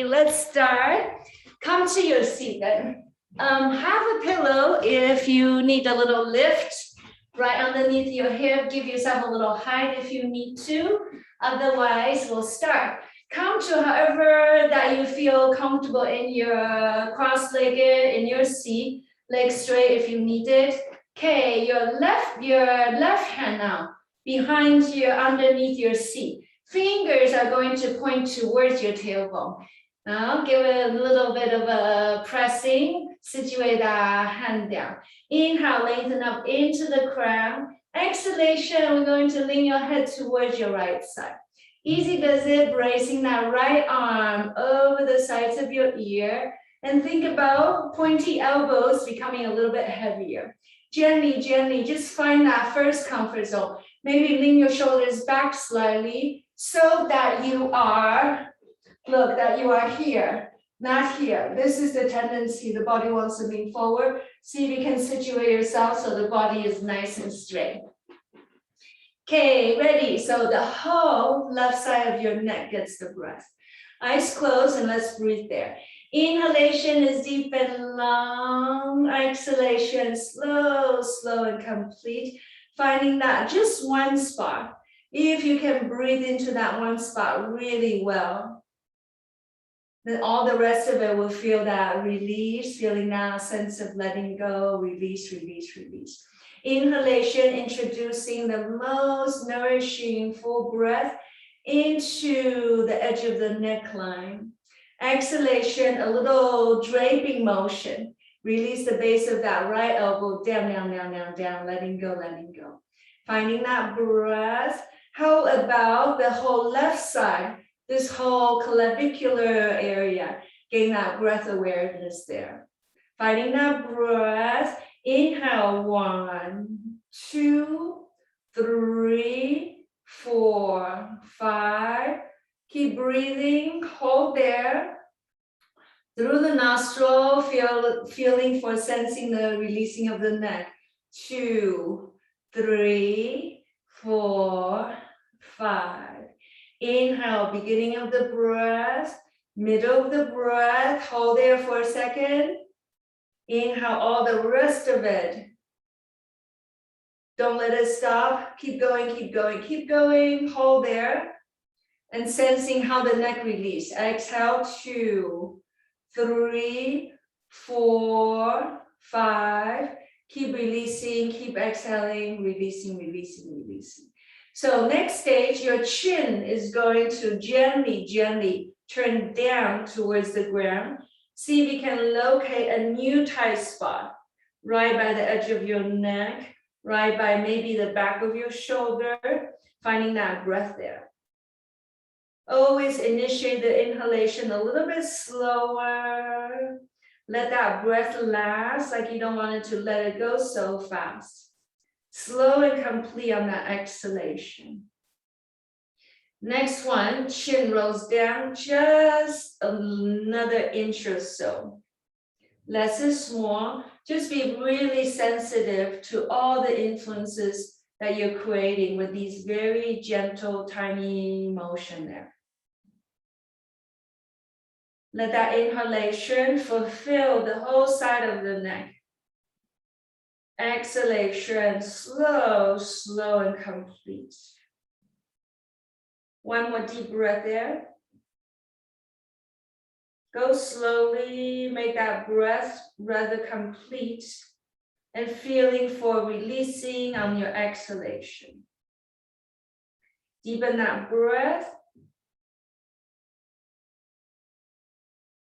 Let's start. Come to your seat then. Have a pillow if you need a little lift right underneath your hip. Give yourself a little height if you need to. Otherwise, we'll start. Come to however that you feel comfortable in your cross-legged, in your seat. Legs straight if you need it. Okay, your left hand now behind you, underneath your seat. Fingers are going to point towards your tailbone. Now give it a little bit of a pressing, situate that hand down. Inhale, lengthen up into the crown. Exhalation, we're going to lean your head towards your right side. Easy does it, bracing that right arm over the sides of your ear. And think about pointy elbows becoming a little bit heavier. Gently, gently, just find that first comfort zone. Maybe lean your shoulders back slightly so that you are, look, that you are here, not here. This is the tendency, the body wants to lean forward. See if you can situate yourself so the body is nice and straight. Okay, ready? So the whole left side of your neck gets the breath. Eyes closed and let's breathe there. Inhalation is deep and long. Exhalation, slow, slow and complete. Finding that just one spot. If you can breathe into that one spot really well, then all the rest of it will feel that release, feeling that sense of letting go, release, release, release. Inhalation, introducing the most nourishing full breath into the edge of the neckline. Exhalation, a little draping motion. Release the base of that right elbow down, down, down, down, down, letting go, letting go. Finding that breath. How about the whole left side, this whole clavicular area, getting that breath awareness there. Finding that breath. Inhale, 1, 2, 3, 4, 5. Keep breathing, hold there. Through the nostril, feeling for sensing the releasing of the neck. 2, 3, 4, 5. Inhale, beginning of the breath, middle of the breath, hold there for a second. Inhale all the rest of it. Don't let it stop. Keep going, keep going, keep going. Hold there. And sensing how the neck release. Exhale, 2, 3, 4, 5. Keep releasing, keep exhaling, releasing, releasing, releasing. So next stage, your chin is going to gently, gently turn down towards the ground. See if you can locate a new tight spot right by the edge of your neck, right by maybe the back of your shoulder, finding that breath there. Always initiate the inhalation a little bit slower. Let that breath last, like you don't want it to let it go so fast. Slow and complete on that exhalation. Next one, chin rolls down just another inch or so. Less is more. Just be really sensitive to all the influences that you're creating with these very gentle, tiny motion there. Let that inhalation fulfill the whole side of the neck. Exhalation, slow, slow and complete. One more deep breath there. Go slowly, make that breath rather complete and feeling for releasing on your exhalation. Deepen that breath.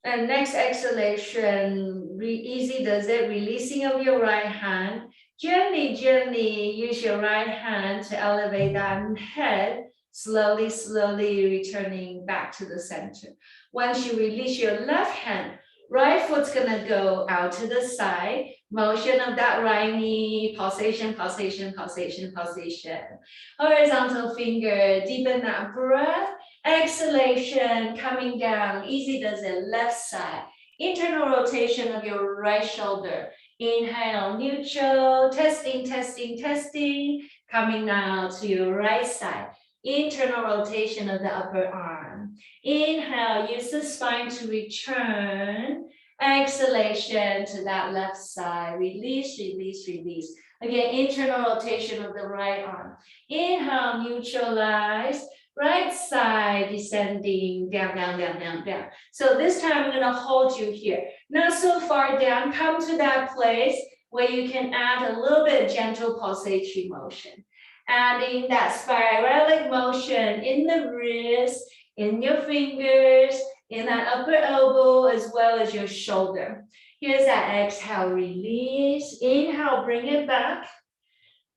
And next exhalation, easy does it, releasing of your right hand. Gently, gently use your right hand to elevate that head. Slowly, slowly returning back to the center. Once you release your left hand, right foot's gonna go out to the side. Motion of that right knee, pulsation, pulsation, pulsation, pulsation. Horizontal finger, deepen that breath. Exhalation, coming down, easy does it, left side. Internal rotation of your right shoulder. Inhale, neutral, testing, testing, testing. Coming now to your right side. internal rotation of the upper arm. Inhale, use the spine to return. Exhalation to that left side. Release, release, release. Again, internal rotation of the right arm. Inhale, neutralize. Right side descending, down, down, down, down, down. So this time I'm gonna hold you here. Not so far down, come to that place where you can add a little bit of gentle pulsatory motion. Adding that spiralic motion in the wrist, in your fingers, in that upper elbow, as well as your shoulder. Here's that exhale, release. Inhale, bring it back.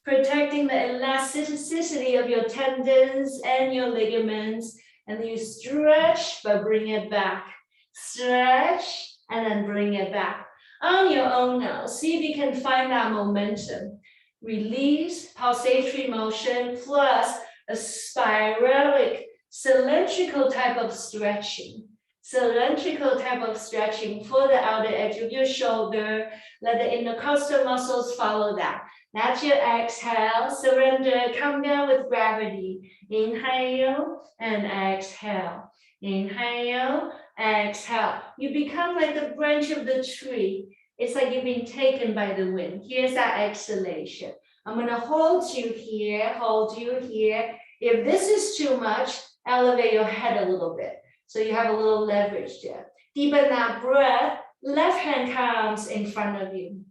Protecting the elasticity of your tendons and your ligaments. And then you stretch, but bring it back. Stretch, and then bring it back. On your own now, see if you can find that momentum. Release, pulsatory motion, plus a spiralic, cylindrical type of stretching. Cylindrical type of stretching for the outer edge of your shoulder. Let the intercostal muscles follow that. That's your exhale. Surrender, come down with gravity. Inhale and exhale. Inhale, exhale. You become like the branch of the tree. It's like you've been taken by the wind. Here's that exhalation. I'm gonna hold you here, hold you here. If this is too much, elevate your head a little bit. So you have a little leverage there. Deepen that breath. Left hand comes in front of you.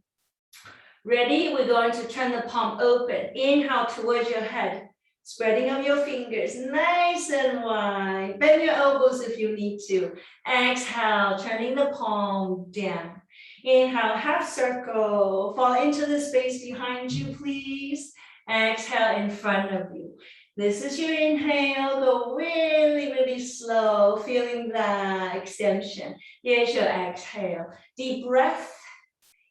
Ready? We're going to turn the palm open. Inhale towards your head. Spreading of your fingers nice and wide. Bend your elbows if you need to. Exhale, turning the palm down. Inhale, half circle. Fall into the space behind you, please. Exhale in front of you. This is your inhale. Go really, really slow. Feeling that extension. Here's your exhale. Deep breath.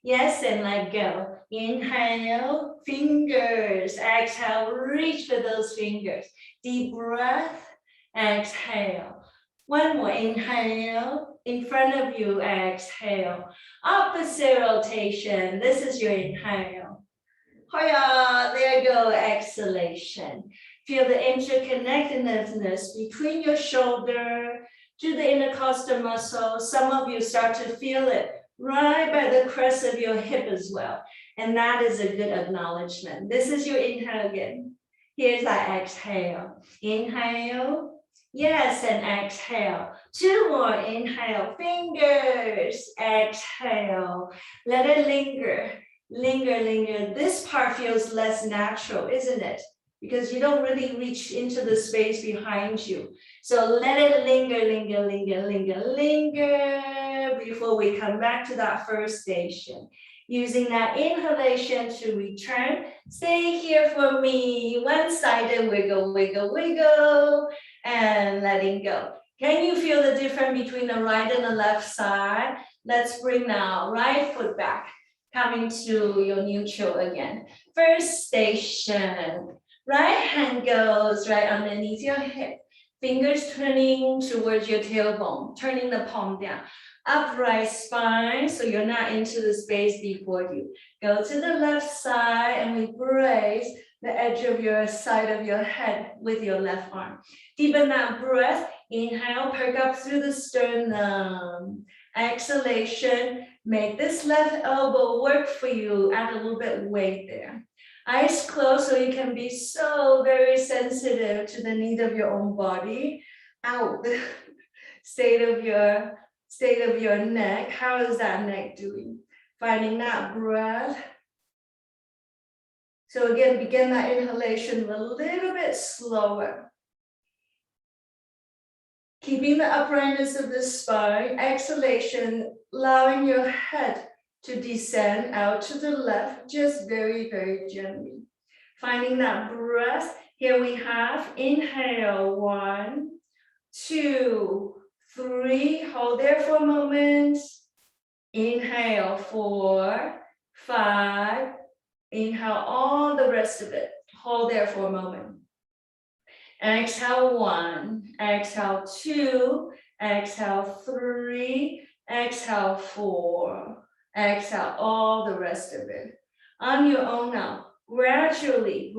Yes, and let go. Inhale, fingers. Exhale, reach for those fingers. Deep breath. Exhale. One more. Inhale. In front of you. Exhale. Opposite rotation. This is your inhale. Hoya, there you go. Exhalation. Feel the interconnectedness between your shoulder to the intercostal muscle. Some of you start to feel it right by the crest of your hip as well. And that is a good acknowledgement. This is your inhale again. Here's that exhale. Inhale. Yes, and exhale. Two more. Inhale. Fingers. Exhale. Let it linger. Linger, linger. This part feels less natural, isn't it? Because you don't really reach into the space behind you. So let it linger, linger, linger, linger, linger before we come back to that first station. Using that inhalation to return. Stay here for me. One-sided wiggle, wiggle, wiggle, and letting go. Can you feel the difference between the right and the left side? Let's bring now right foot back, coming to your neutral again. First station. Right hand goes right underneath your hip. Fingers turning towards your tailbone, turning the palm down. Upright spine, so you're not into the space before you. Go to the left side and we brace the edge of your side of your head with your left arm. Deepen that breath. Inhale, perk up through the sternum. Exhalation, make this left elbow work for you. Add a little bit of weight there. Eyes closed so you can be so very sensitive to the need of your own body. Out the state of your neck. How is that neck doing? Finding that breath. So again, begin that inhalation a little bit slower. Keeping the uprightness of the spine. Exhalation, allowing your head to descend out to the left, just very, very gently. Finding that breath. Here we have inhale, 1, 2, 3. Hold there for a moment. Inhale, 4, 5. Inhale all the rest of it. Hold there for a moment. Exhale, 1. Exhale, 2. Exhale, 3. Exhale, 4. Exhale all the rest of it. On your own now, gradually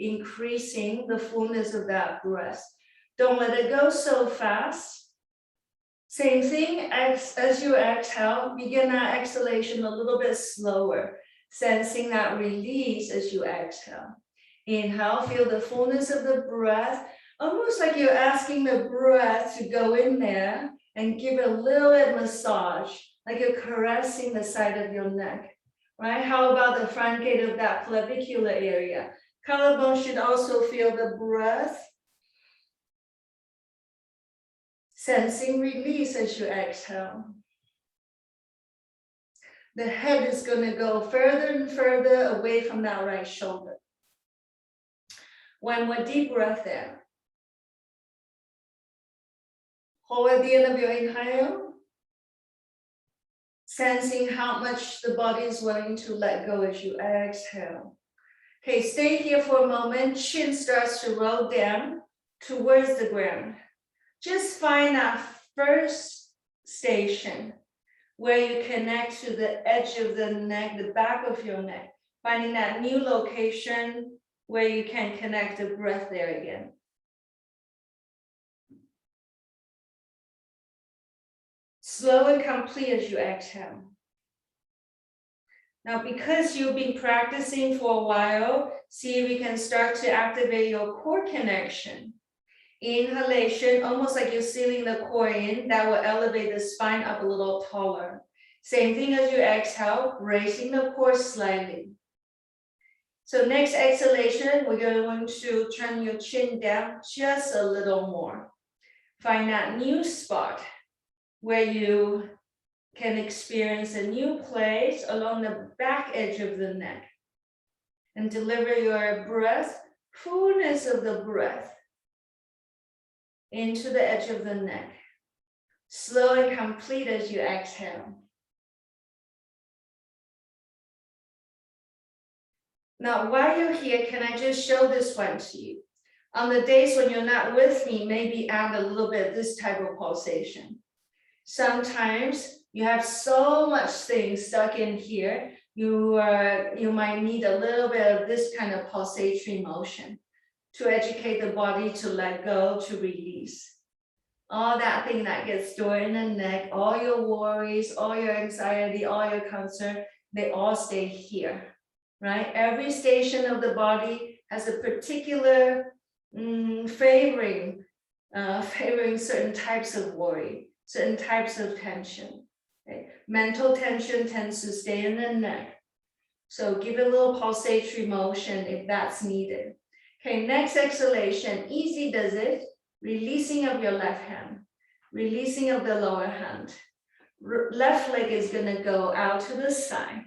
increasing the fullness of that breath. Don't let it go so fast. Same thing as you exhale, begin that exhalation a little bit slower, sensing that release as you exhale. Inhale, feel the fullness of the breath, almost like you're asking the breath to go in there and give it a little bit massage, like you're caressing the side of your neck, right? How about the front gate of that clavicular area? Collarbone should also feel the breath. Sensing release as you exhale. The head is going to go further and further away from that right shoulder. One more deep breath in. Hold at the end of your inhale. Sensing how much the body is willing to let go as you exhale. Okay, stay here for a moment. Chin starts to roll down towards the ground. Just find that first station where you connect to the edge of the neck, the back of your neck, finding that new location where you can connect the breath there again. Slow and complete as you exhale. Now, because you've been practicing for a while, see if we can start to activate your core connection. Inhalation, almost like you're sealing the core in, that will elevate the spine up a little taller. Same thing as you exhale, raising the core slightly. So next exhalation, we're going to turn your chin down just a little more. Find that new spot where you can experience a new place along the back edge of the neck. And deliver your breath, fullness of the breath, into the edge of the neck. Slow and complete as you exhale. Now, while you're here, can I just show this one to you? On the days when you're not with me, maybe add a little bit of this type of pulsation. Sometimes you have so much things stuck in here, you might need a little bit of this kind of pulsatory motion to educate the body to let go, to release. All that thing that gets stored in the neck, all your worries, all your anxiety, all your concern, they all stay here, right? Every station of the body has a particular favoring certain types of worry, certain types of tension. Okay? Mental tension tends to stay in the neck. So give it a little pulsatory motion if that's needed. Okay, next exhalation, easy does it. Releasing of your left hand, releasing of the lower hand. Left leg is gonna go out to the side.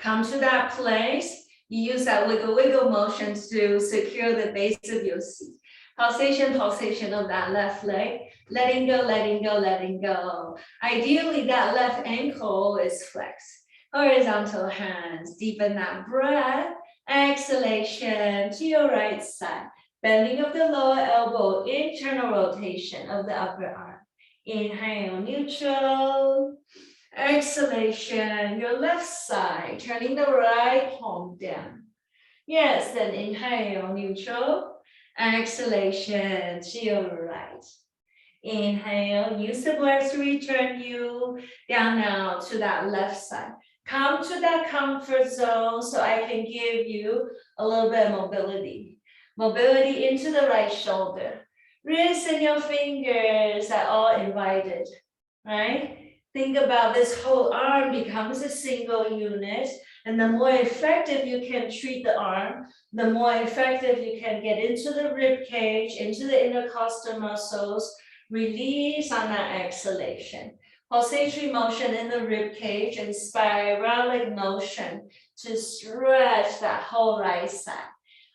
Come to that place. You use that wiggle motion to secure the base of your seat. Pulsation of that left leg. Letting go. Ideally, that left ankle is flexed. Horizontal hands, deepen that breath. Exhalation to your right side. Bending of the lower elbow, internal rotation of the upper arm. Inhale, neutral. Exhalation, your left side, turning the right palm down. Yes, then inhale, neutral. Exhalation to your right. Inhale, use the breath to return you down now to that left side. Come to that comfort zone so I can give you a little bit of mobility. Mobility into the right shoulder. Wrists and your fingers are all invited, right? Think about this whole arm becomes a single unit, and the more effective you can treat the arm, the more effective you can get into the rib cage, into the intercostal muscles, release on that exhalation. Pulsatory motion in the rib cage and spiralic motion to stretch that whole right side.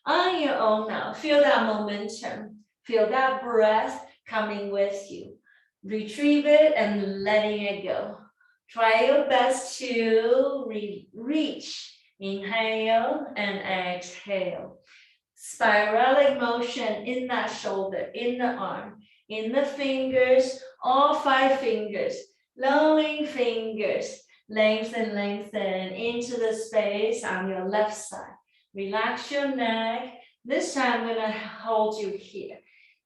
On your own now, feel that momentum, feel that breath coming with you. Retrieve it and letting it go. Try your best to reach. Inhale and exhale. Spiralic motion in that shoulder, in the arm, in the fingers, all 5 fingers. Lowering fingers, Lengthen, lengthen into the space on your left side. Relax your neck. This time I'm gonna hold you here.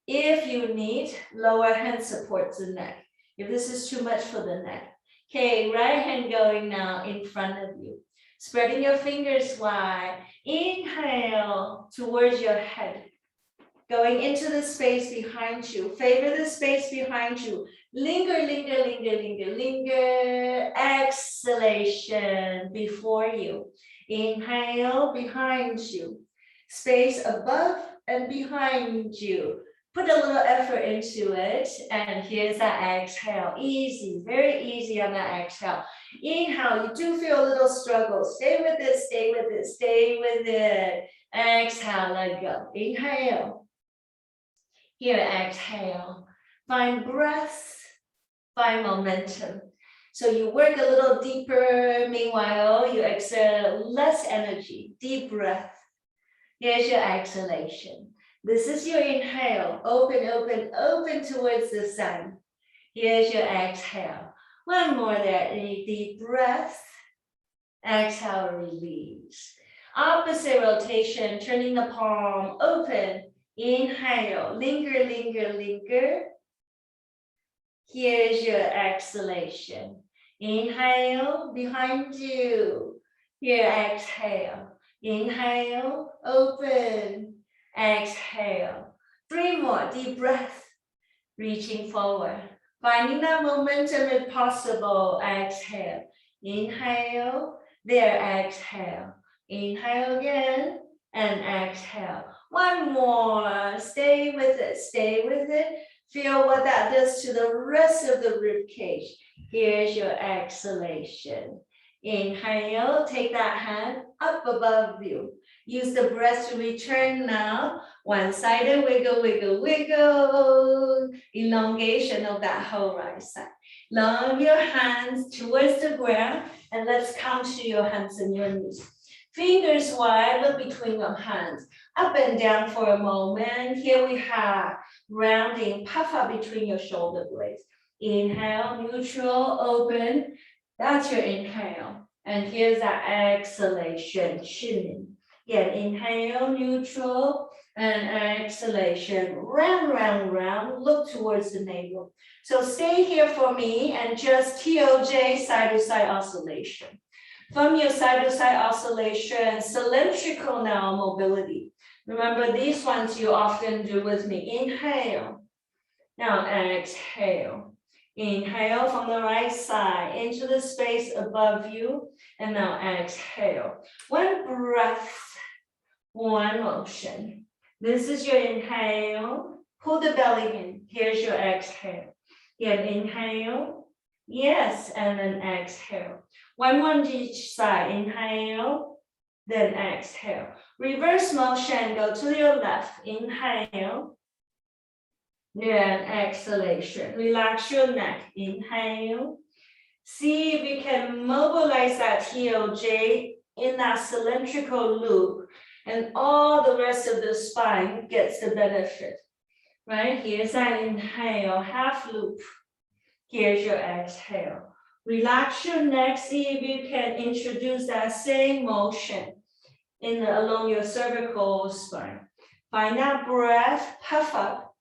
If you need, lower hand supports the neck. If this is too much for the neck. Okay, right hand going now in front of you. Spreading your fingers wide. Inhale towards your head. Going into the space behind you. Favor the space behind you. Linger, linger, linger, linger, linger. Exhalation before you. Inhale behind you. Space above and behind you. Put a little effort into it. And here's that exhale. Easy, very easy on that exhale. Inhale, you do feel a little struggle. Stay with it, stay with it, stay with it. Exhale, let go. Inhale. Here, exhale. Find breath, find momentum. So you work a little deeper. Meanwhile, you exert less energy. Deep breath. Here's your exhalation. This is your inhale. Open, open, open towards the sun. Here's your exhale. One more there. A deep breath. Exhale, release. Opposite rotation, turning the palm open. Inhale, linger, linger, linger. Here's your exhalation. Inhale, behind you. Here, exhale. Inhale, open. Exhale. 3 more, deep breath. Reaching forward. Finding that momentum if possible. Exhale. Inhale. There, exhale. Inhale again. And exhale. 1 more. Stay with it. Stay with it. Feel what that does to the rest of the rib cage. Here's your exhalation. Inhale. Take that hand up above you. Use the breath to return now. One-sided wiggle, wiggle, wiggle. Elongation of that whole right side. Lower your hands towards the ground. And let's come to your hands and your knees. Fingers wide, look between your hands. Up and down for a moment. Here we have rounding, puff up between your shoulder blades. Inhale, neutral, open. That's your inhale. And here's that exhalation, chin. Again, inhale, neutral, and exhalation. Round, round, round. Look towards the navel. So stay here for me and just TOJ, side-to-side oscillation. From your side-to-side oscillation, cylindrical now mobility. Remember these ones you often do with me. Inhale. Now exhale. Inhale from the right side into the space above you. And now exhale. 1 breath, 1 motion. This is your inhale. Pull the belly in. Here's your exhale. Again, inhale. Yes, and then exhale. 1 more on each side. Inhale, then exhale. Reverse motion, go to your left. Inhale, then exhalation. Relax your neck. Inhale. See if you can mobilize that TOJ in that cylindrical loop, and all the rest of the spine gets the benefit. Right? Here's that inhale, half loop. Here's your exhale. Relax your neck. See if you can introduce that same motion along your cervical spine. Find that breath, puff up,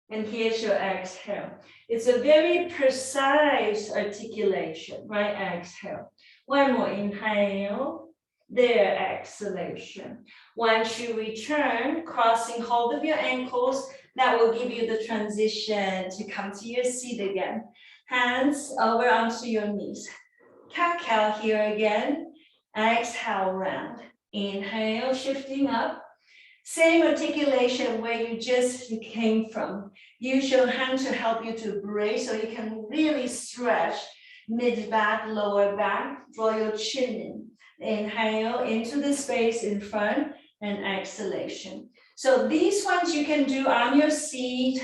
and here's your exhale. It's a very precise articulation, right? Exhale. 1 more, inhale. There, exhalation. Once you return, crossing hold of your ankles, that will give you the transition to come to your seat again. Hands over onto your knees. Cat-cow here again. Exhale, round. Inhale, shifting up. Same articulation where you just came from. Use your hand to help you to brace so you can really stretch mid-back, lower back. Draw your chin in. Inhale into the space in front and exhalation. So these ones you can do on your seat,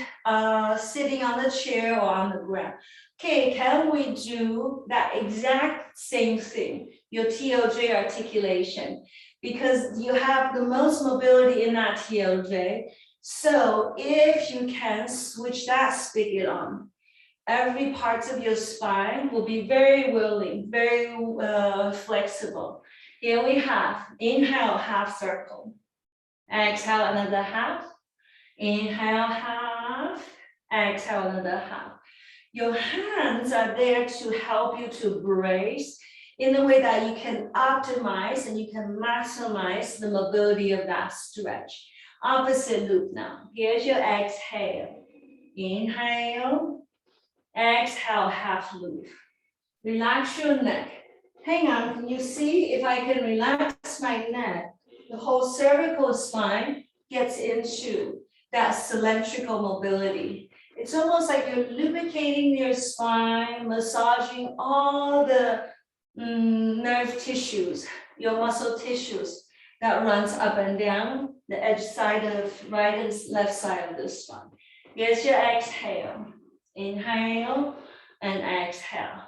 sitting on the chair or on the ground. Okay, can we do that exact same thing, your TOJ articulation? Because you have the most mobility in that TOJ. So if you can switch that spigot on. every part of your spine will be very willing, very flexible. Here we have, inhale, half circle. Exhale, another half. Inhale, half. Exhale, another half. Your hands are there to help you to brace in a way that you can optimize and you can maximize the mobility of that stretch. Opposite loop now. Here's your exhale. Inhale. Exhale, half loop. Relax your neck. Hang on, can you see if I can relax my neck? The whole cervical spine gets into that cylindrical mobility. It's almost like you're lubricating your spine, massaging all the nerve tissues, your muscle tissues that runs up and down the edge side of right and left side of the spine. Here's your exhale. Inhale and exhale.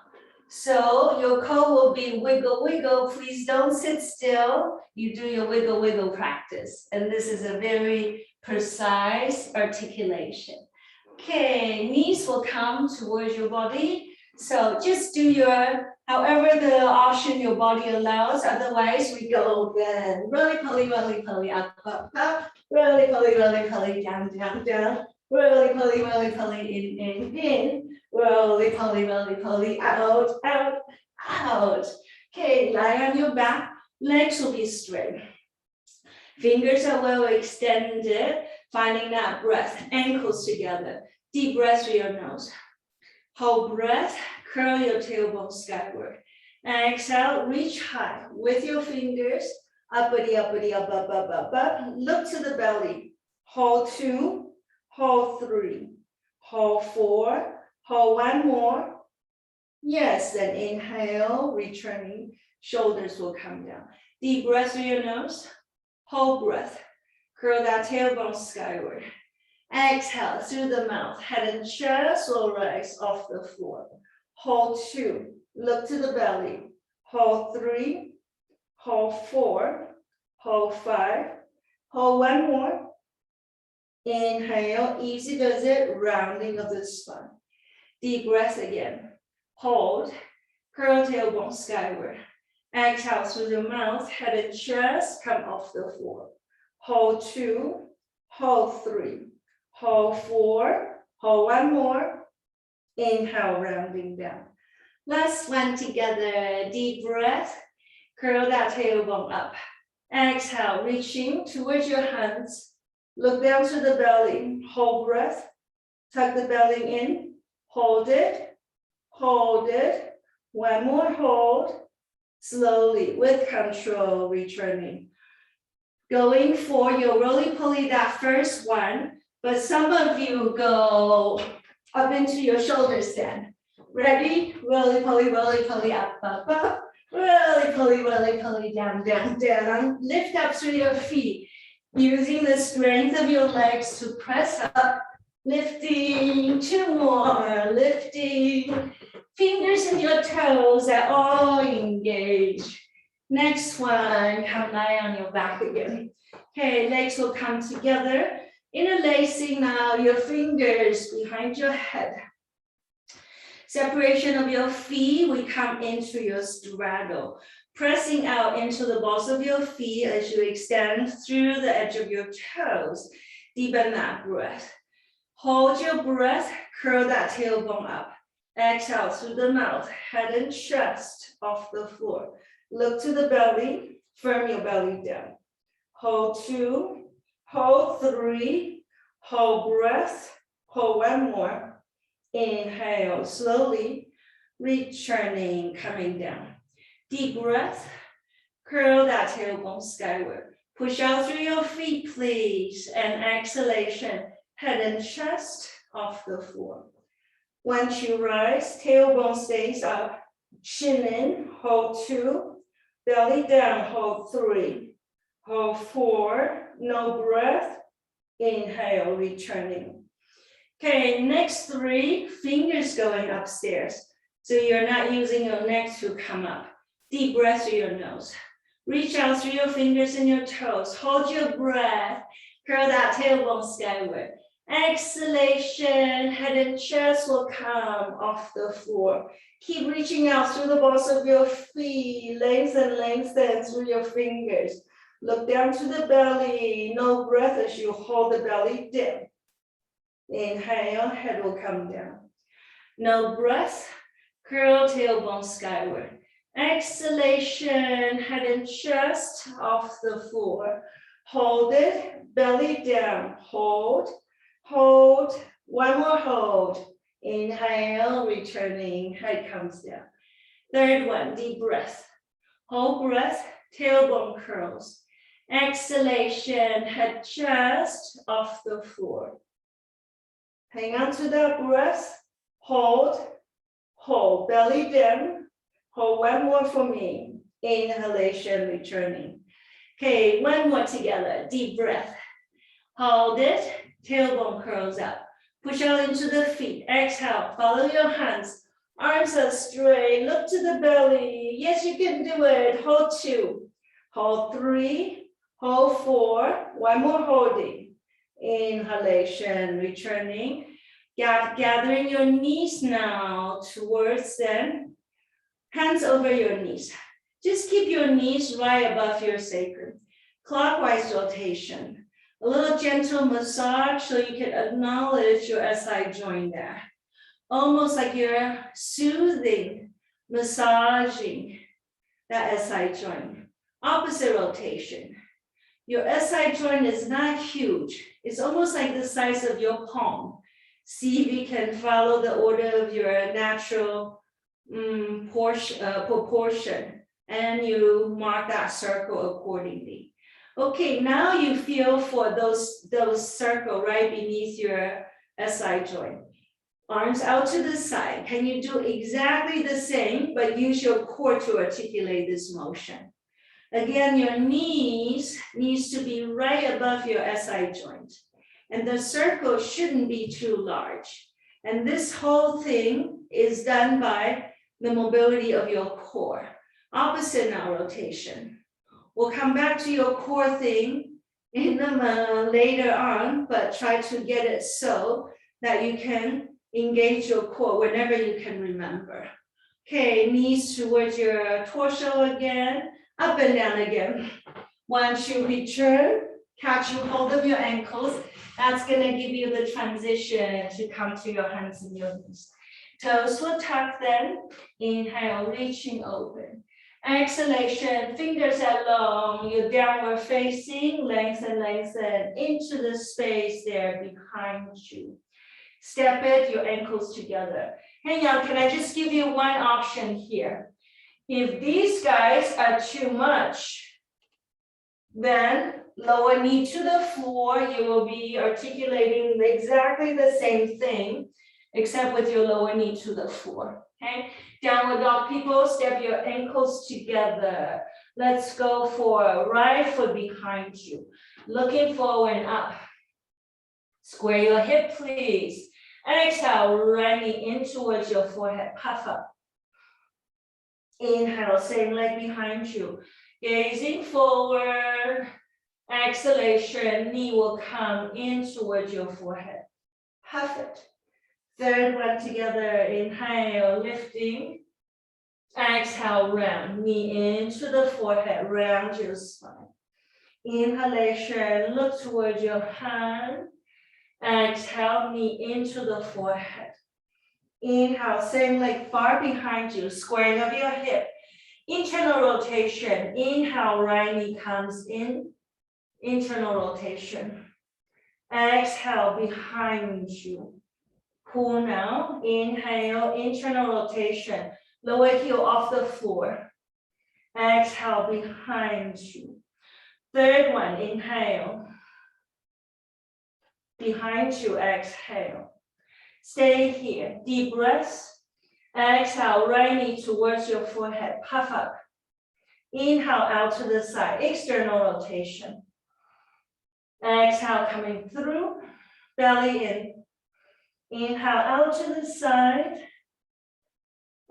So your core will be wiggle, wiggle. Please don't sit still. You do your wiggle, wiggle practice. And this is a very precise articulation. Okay, knees will come towards your body. So just do your, however the option your body allows. Otherwise, we go again. Roly poly, up, roly poly, down. Roly poly, in. Roly poly, out. Okay, lie on your back. Legs will be straight. Fingers are well extended, finding that breath. Ankles together. Deep breath through your nose. Hold breath, curl your tailbone skyward. Exhale, reach high with your fingers. Uppity, up. Look to the belly. Hold 2, hold 3, hold 4, hold 1 more. Yes, then inhale, returning. Shoulders will come down. Deep breath through your nose. Hold breath. Curl that tailbone skyward. Exhale through the mouth. Head and chest will rise off the floor. Hold 2. Look to the belly. Hold 3. Hold 4. Hold 5. Hold 1 more. Inhale. Easy does it. Rounding of the spine. Deep breath again. Hold. Curl tailbone skyward. Exhale through the mouth. Head and chest come off the floor. Hold 2. Hold 3. Hold 4, hold 1 more. Inhale, rounding down. Last one together, deep breath. Curl that tailbone up. Exhale, reaching towards your hands. Look down to the belly. Hold breath. Tuck the belly in. Hold it. 1 more hold. Slowly, with control, returning. Going for your roly-poly, that first one. But some of you go up into your shoulder stand. Ready? Roly-poly, up. Roly-poly, down. Lift up through your feet. Using the strength of your legs to press up. Lifting, 2 more. Lifting. Fingers and your toes are all engaged. Next one, come lie on your back again. Okay, legs will come together. Interlacing now your fingers behind your head. Separation of your feet, we come into your straddle. Pressing out into the balls of your feet as you extend through the edge of your toes. Deepen that breath. Hold your breath, curl that tailbone up. Exhale through the mouth, head and chest off the floor. Look to the belly, firm your belly down. Hold 2. Hold 3, hold breath, hold 1 more. Inhale, slowly, returning, coming down. Deep breath, curl that tailbone skyward. Push out through your feet, please. And exhalation, head and chest off the floor. Once you rise, tailbone stays up. Chin in, hold 2. Belly down, hold 3. Hold 4, no breath. Inhale, returning. Okay, next 3, fingers going upstairs. So you're not using your neck to come up. Deep breath through your nose. Reach out through your fingers and your toes. Hold your breath. Curl that tailbone skyward. Exhalation, head and chest will come off the floor. Keep reaching out through the balls of your feet, lengthen through your fingers. Look down to the belly, no breath as you hold the belly down. Inhale, head will come down. No breath, curl tailbone skyward. Exhalation, head and chest off the floor. Hold it, belly down, hold, hold, one more hold. Inhale, returning, head comes down. Third one, deep breath. Hold breath, tailbone curls. Exhalation, head chest off the floor. Hang on to that breath, hold, hold, belly down, hold one more for me. Inhalation, returning. Okay, one more together, deep breath. Hold it, tailbone curls up. Push out into the feet, exhale, follow your hands. Arms are straight, look to the belly. Yes, you can do it. Hold 2, hold 3, hold 4, one more holding. Inhalation, returning. Gathering your knees now towards them. Hands over your knees. Just keep your knees right above your sacrum. Clockwise rotation. A little gentle massage so you can acknowledge your SI joint there. Almost like you're soothing, massaging that SI joint. Opposite rotation. Your SI joint is not huge. It's almost like the size of your palm. See if you can follow the order of your natural proportion, and you mark that circle accordingly. Okay, now you feel for those circle right beneath your SI joint. Arms out to the side. Can you do exactly the same, but use your core to articulate this motion? Again, your knees needs to be right above your SI joint. And the circle shouldn't be too large. And this whole thing is done by the mobility of your core. Opposite now rotation. We'll come back to your core thing in later on, but try to get it so that you can engage your core whenever you can remember. Okay, knees towards your torso again, up and down again. Once you return, catch hold of your ankles. That's gonna give you the transition to come to your hands and your knees. Toes will tuck then. Inhale, reaching open. Exhalation, fingers are long, you're downward facing, lengthen into the space there behind you. Step it, your ankles together. Hang on, can I just give you one option here? If these guys are too much, then lower knee to the floor, you will be articulating exactly the same thing, except with your lower knee to the floor, okay? Downward dog, people, step your ankles together. Let's go for right foot behind you. Looking forward and up. Square your hip, please. Exhale, right knee in towards your forehead, puff up. Inhale, same leg behind you. Gazing forward. Exhalation, knee will come in towards your forehead. Puff it. Third one together, inhale, lifting. Exhale, round, knee into the forehead, round your spine. Inhalation, look towards your hand. Exhale, knee into the forehead. Inhale, same leg far behind you, squaring of your hip. Internal rotation, inhale, right knee comes in. Internal rotation. Exhale, behind you. Pull now, inhale, internal rotation. Lower heel off the floor. Exhale, behind you. Third one, inhale. Behind you, exhale. Stay here, deep breaths. Exhale, right knee towards your forehead, puff up. Inhale out to the side, external rotation. Exhale, coming through, belly in. Inhale out to the side.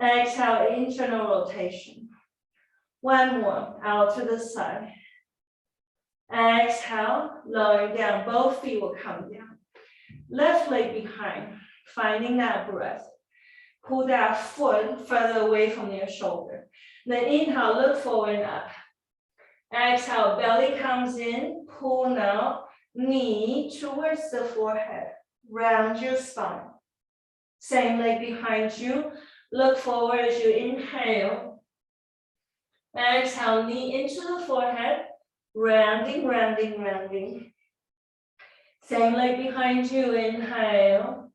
Exhale, internal rotation. One more, out to the side. Exhale, lowering down, both feet will come down. Left leg behind, finding that breath. Pull that foot further away from your shoulder. Then inhale, look forward and up. Exhale, belly comes in, pull now, knee towards the forehead, round your spine. Same leg behind you, look forward as you inhale. Exhale, knee into the forehead, rounding, rounding, rounding. Same leg behind you, inhale.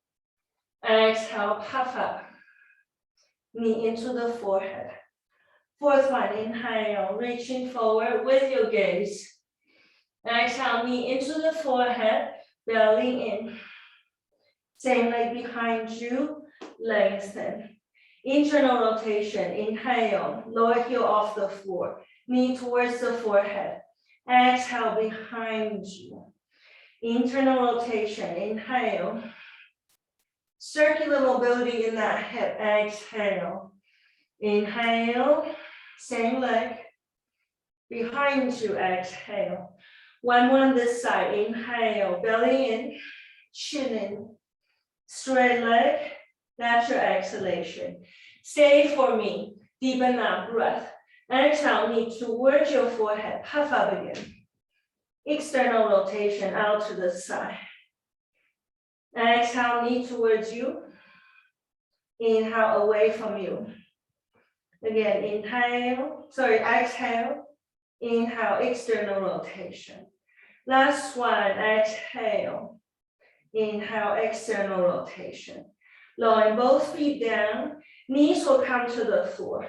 Exhale, puff up. Knee into the forehead. Fourth one, inhale, reaching forward with your gaze. Exhale, knee into the forehead, belly in. Same leg behind you, lengthen. Internal rotation, inhale, lower heel off the floor, knee towards the forehead. Exhale, behind you. Internal rotation, inhale. Circular mobility in that hip, exhale. Inhale, same leg. Behind you, exhale. One more on this side, inhale, belly in, chin in. Straight leg, that's your exhalation. Stay for me, deepen that breath. Exhale, knee towards your forehead, puff up again. External rotation out to the side. Exhale, knee towards you. Inhale, away from you. Again, exhale. Inhale, external rotation. Last one, exhale. Inhale, external rotation. Lowering both feet down, knees will come to the floor.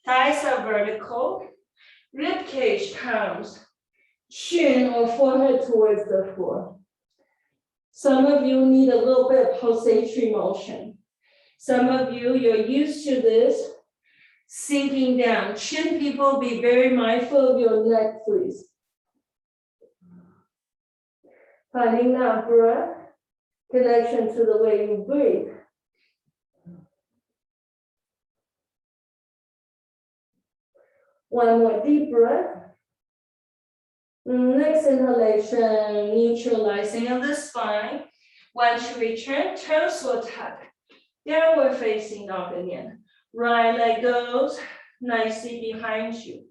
Thighs are vertical, rib cage comes, chin or forehead towards the floor. Some of you need a little bit of pulsatory motion. Some of you, you're used to this, sinking down. Chin people, be very mindful of your neck, please. Finding that breath, connection to the way you breathe. One more deep breath. Next inhalation, neutralizing of the spine. Once you return, toes will tuck. Downward facing dog again. Right leg goes nicely behind you.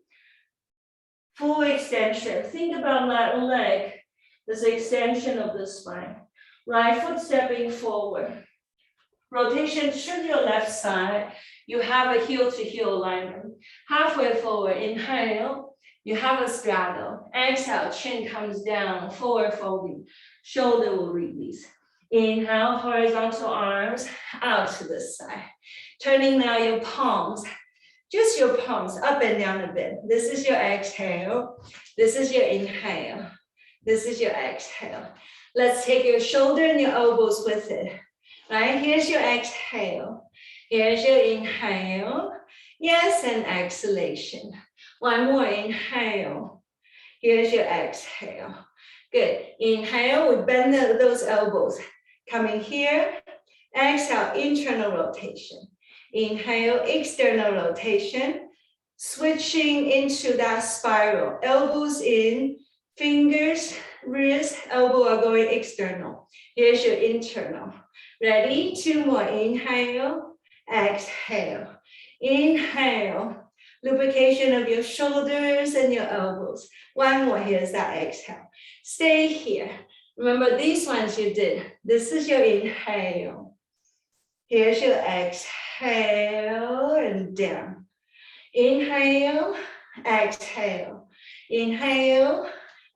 Full extension. Think about that leg as an extension of the spine. Right foot stepping forward. Rotation to your left side. You have a heel to heel alignment. Halfway forward, inhale. You have a straddle. Exhale, chin comes down, forward folding. Shoulder will release. Inhale, horizontal arms out to the side. Turning now your palms, just your palms up and down a bit. This is your exhale. This is your inhale. This is your exhale. Let's take your shoulder and your elbows with it. Right, here's your exhale. Here's your inhale. Yes, and exhalation. One more, inhale. Here's your exhale. Good. Inhale, we bend those elbows. Coming here. Exhale, internal rotation. Inhale, external rotation. Switching into that spiral. Elbows in, fingers, wrist, elbow are going external. Here's your internal. Ready? Two more. Inhale, exhale. Inhale. Lubrication of your shoulders and your elbows. One more. Here's that exhale. Stay here. Remember these ones you did. This is your inhale. Here's your exhale and down. Inhale, exhale. Inhale,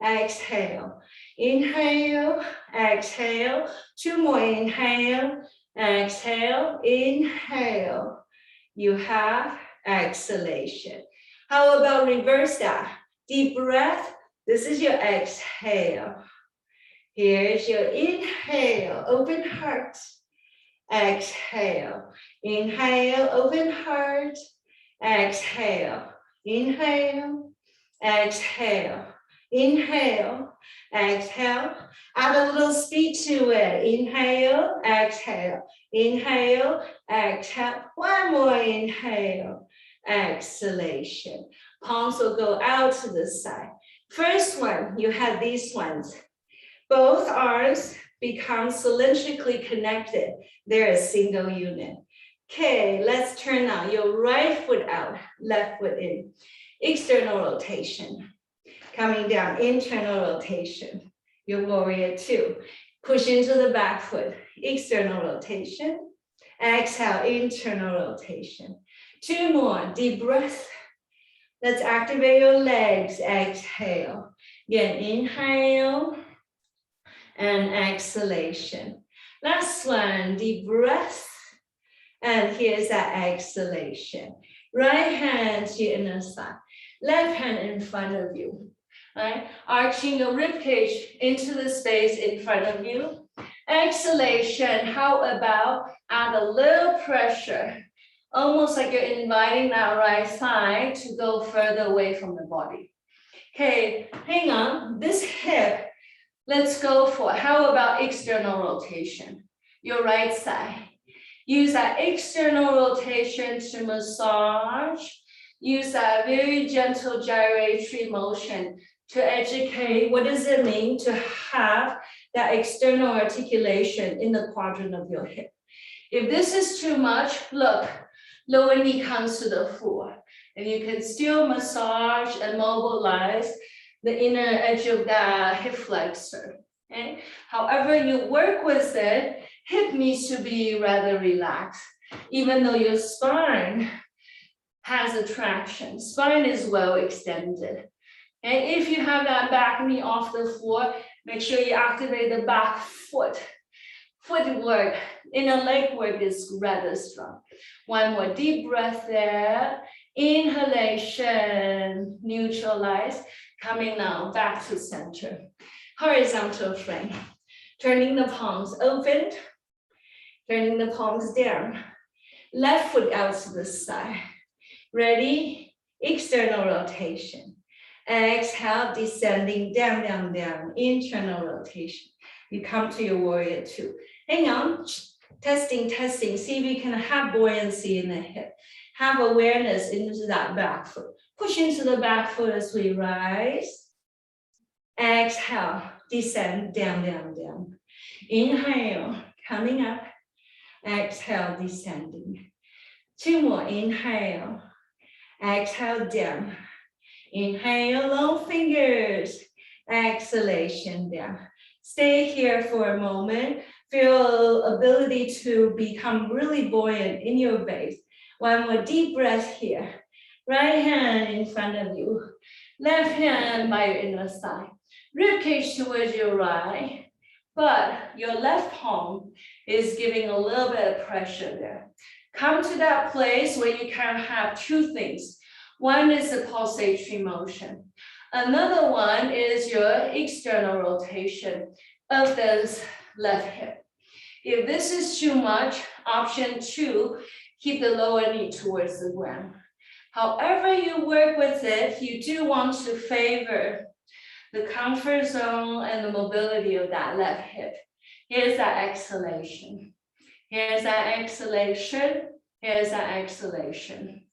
exhale. Inhale, exhale. Two more. Inhale, exhale, inhale. You have exhalation. How about reverse that? Deep breath. This is your exhale. Here's your inhale, open heart. Exhale. Inhale, open heart. Exhale. Inhale. Exhale. Inhale. Exhale. Add a little speed to it. Inhale, exhale. Inhale, exhale. One more inhale. Exhalation. Palms will go out to the side. First one, you have these ones. Both arms become cylindrically connected. They're a single unit. Okay, let's turn now your right foot out, left foot in. External rotation. Coming down, internal rotation. Your warrior two. Push into the back foot, external rotation. Exhale, internal rotation. Two more, deep breath. Let's activate your legs, exhale. Again, inhale and exhalation. Last one, deep breath. And here's that exhalation. Right hand to your inner thigh, left hand in front of you. Right? Arching your rib cage into the space in front of you. Exhalation, how about add a little pressure, almost like you're inviting that right thigh to go further away from the body. Okay, hang on, this hip, let's go for, how about external rotation? Your right side. Use that external rotation to massage. Use that very gentle gyratory motion to educate what does it mean to have that external articulation in the quadrant of your hip. If this is too much, look, lower knee comes to the floor, and you can still massage and mobilize the inner edge of the hip flexor. Okay? However you work with it, hip needs to be rather relaxed, even though your spine has a traction. Spine is well extended. And if you have that back knee off the floor, make sure you activate the back foot. Footwork, inner leg work is rather strong. One more deep breath there. Inhalation, neutralize. Coming now back to center. Horizontal frame. Turning the palms open. Turning the palms down. Left foot out to the side. Ready? External rotation. Exhale, descending down, down, down. Internal rotation. You come to your warrior two. Hang on. Testing, testing. See if you can have buoyancy in the hip. Have awareness into that back foot. Push into the back foot as we rise. Exhale, descend, down, down, down. Inhale, coming up. Exhale, descending. Two more, inhale. Exhale, down. Inhale, long fingers. Exhalation, down. Stay here for a moment. Feel ability to become really buoyant in your base. One more deep breath here. Right hand in front of you. Left hand by your inner thigh. Rib cage towards your right, but your left palm is giving a little bit of pressure there. Come to that place where you can have two things. One is the pulsatory motion. Another one is your external rotation of the left hip. If this is too much, option two, keep the lower knee towards the ground. However you work with it, you do want to favor the comfort zone and the mobility of that left hip. Here's that exhalation. Here's that exhalation. Here's that exhalation.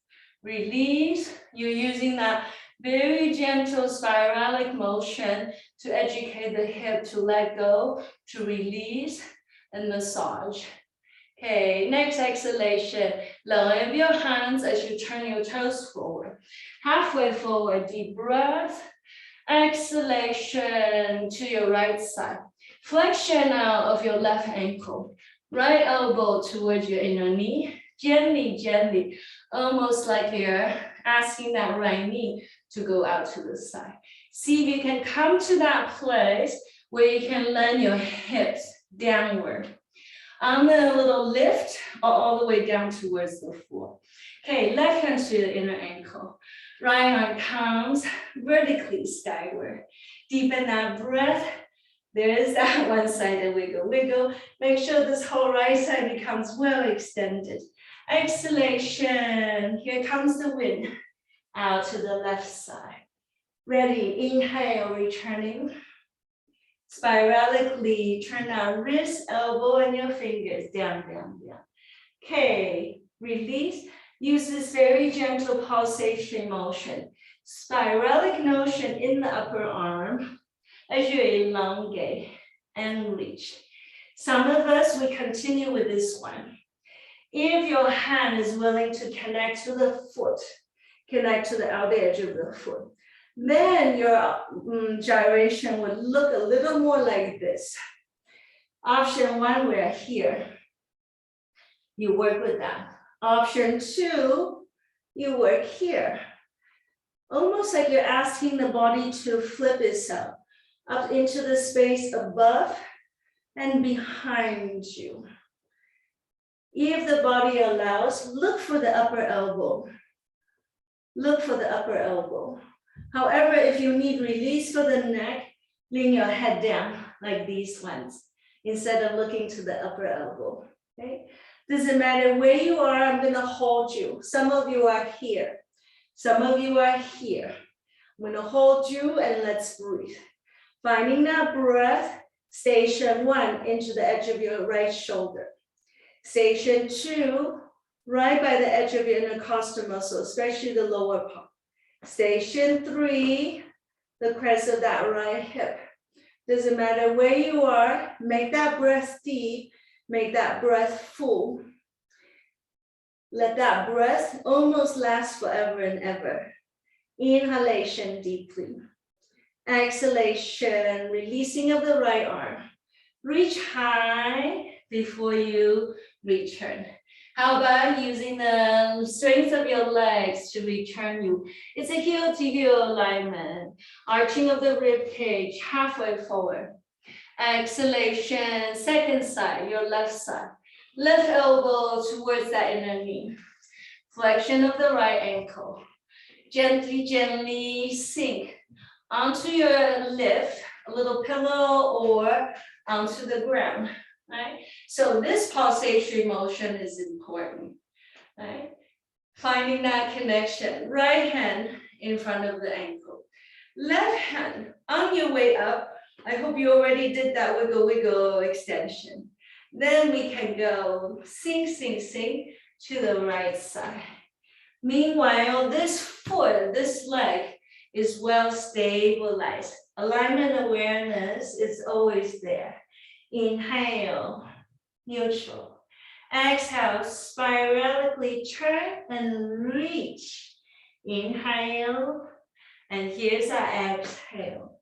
Release. You're using that very gentle spiralic motion to educate the hip to let go, to release and massage. Okay, next exhalation. Lower your hands as you turn your toes forward. Halfway forward, deep breath. Exhalation to your right side. Flexion now of your left ankle. Right elbow towards your inner knee. Gently, gently, almost like you're asking that right knee to go out to the side. See if you can come to that place where you can land your hips downward. And then a little lift all the way down towards the floor. Okay, left hand to the inner ankle. Right arm comes vertically skyward. Deepen that breath. There is that one-sided wiggle, wiggle. Make sure this whole right side becomes well extended. Exhalation. Here comes the wind. Out to the left side. Ready, inhale, returning. Spiralically turn that wrist, elbow, and your fingers down, down, down. Okay, release. Use this very gentle pulsatory motion. Spiralic motion in the upper arm as you elongate and reach. Some of us, we continue with this one. If your hand is willing to connect to the foot, connect to the outer edge of the foot, then your gyration would look a little more like this. Option one, we're here. You work with that. Option two, you work here. Almost like you're asking the body to flip itself up into the space above and behind you. If the body allows, look for the upper elbow. Look for the upper elbow. However, if you need release for the neck, lean your head down like these ones, instead of looking to the upper elbow, okay? Doesn't matter where you are, I'm gonna hold you. Some of you are here. Some of you are here. I'm gonna hold you and let's breathe. Finding that breath, station one, into the edge of your right shoulder. Station two, right by the edge of your intercostal muscle, especially the lower part. Station three, the crest of that right hip. Doesn't matter where you are, make that breath deep, make that breath full. Let that breath almost last forever and ever. Inhalation deeply. Exhalation, releasing of the right arm. Reach high before you return. How about using the strength of your legs to return you? It's a heel to heel alignment. Arching of the rib cage, halfway forward. Exhalation, second side, your left side. Left elbow towards that inner knee. Flexion of the right ankle. Gently, gently sink onto your lift, a little pillow or onto the ground, right? So this pulsatory motion is important, right? Finding that connection. Right hand in front of the ankle. Left hand on your way up. I hope you already did that wiggle, wiggle extension. Then we can go sink, sink, sink to the right side. Meanwhile, this foot, this leg is well stabilized. Alignment awareness is always there. Inhale, neutral. Exhale, spiralically turn and reach. Inhale, and here's our exhale.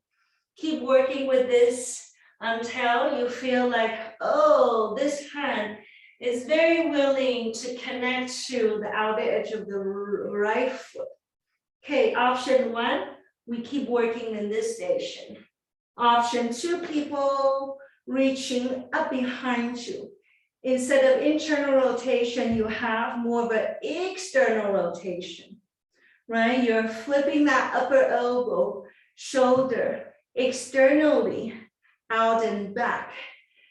Keep working with this until you feel like, oh, this hand is very willing to connect to the outer edge of the right foot. Okay, option one, we keep working in this station. Option two, people reaching up behind you. Instead of internal rotation, you have more of an external rotation, right? You're flipping that upper elbow, shoulder, externally, out and back.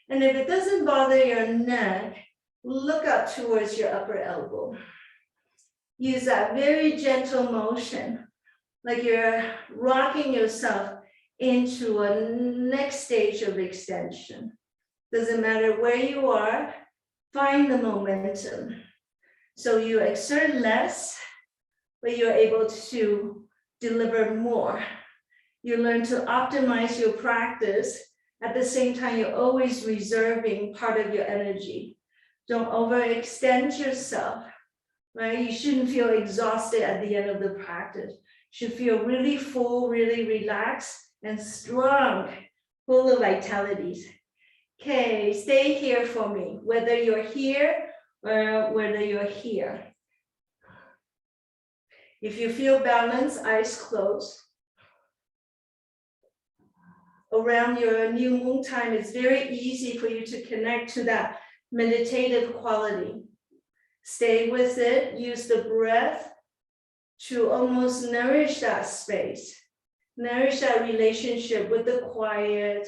And if it doesn't bother your neck, look up towards your upper elbow. Use that very gentle motion, like you're rocking yourself into a next stage of extension. Doesn't matter where you are, find the momentum. So you exert less, but you're able to deliver more. You learn to optimize your practice. At the same time, you're always reserving part of your energy. Don't overextend yourself, right? You shouldn't feel exhausted at the end of the practice. You should feel really full, really relaxed and strong, full of vitalities. Okay, stay here for me, whether you're here or whether you're here. If you feel balanced, eyes closed. Around your new moon time, it's very easy for you to connect to that meditative quality. Stay with it, use the breath to almost nourish that space, nourish that relationship with the quiet,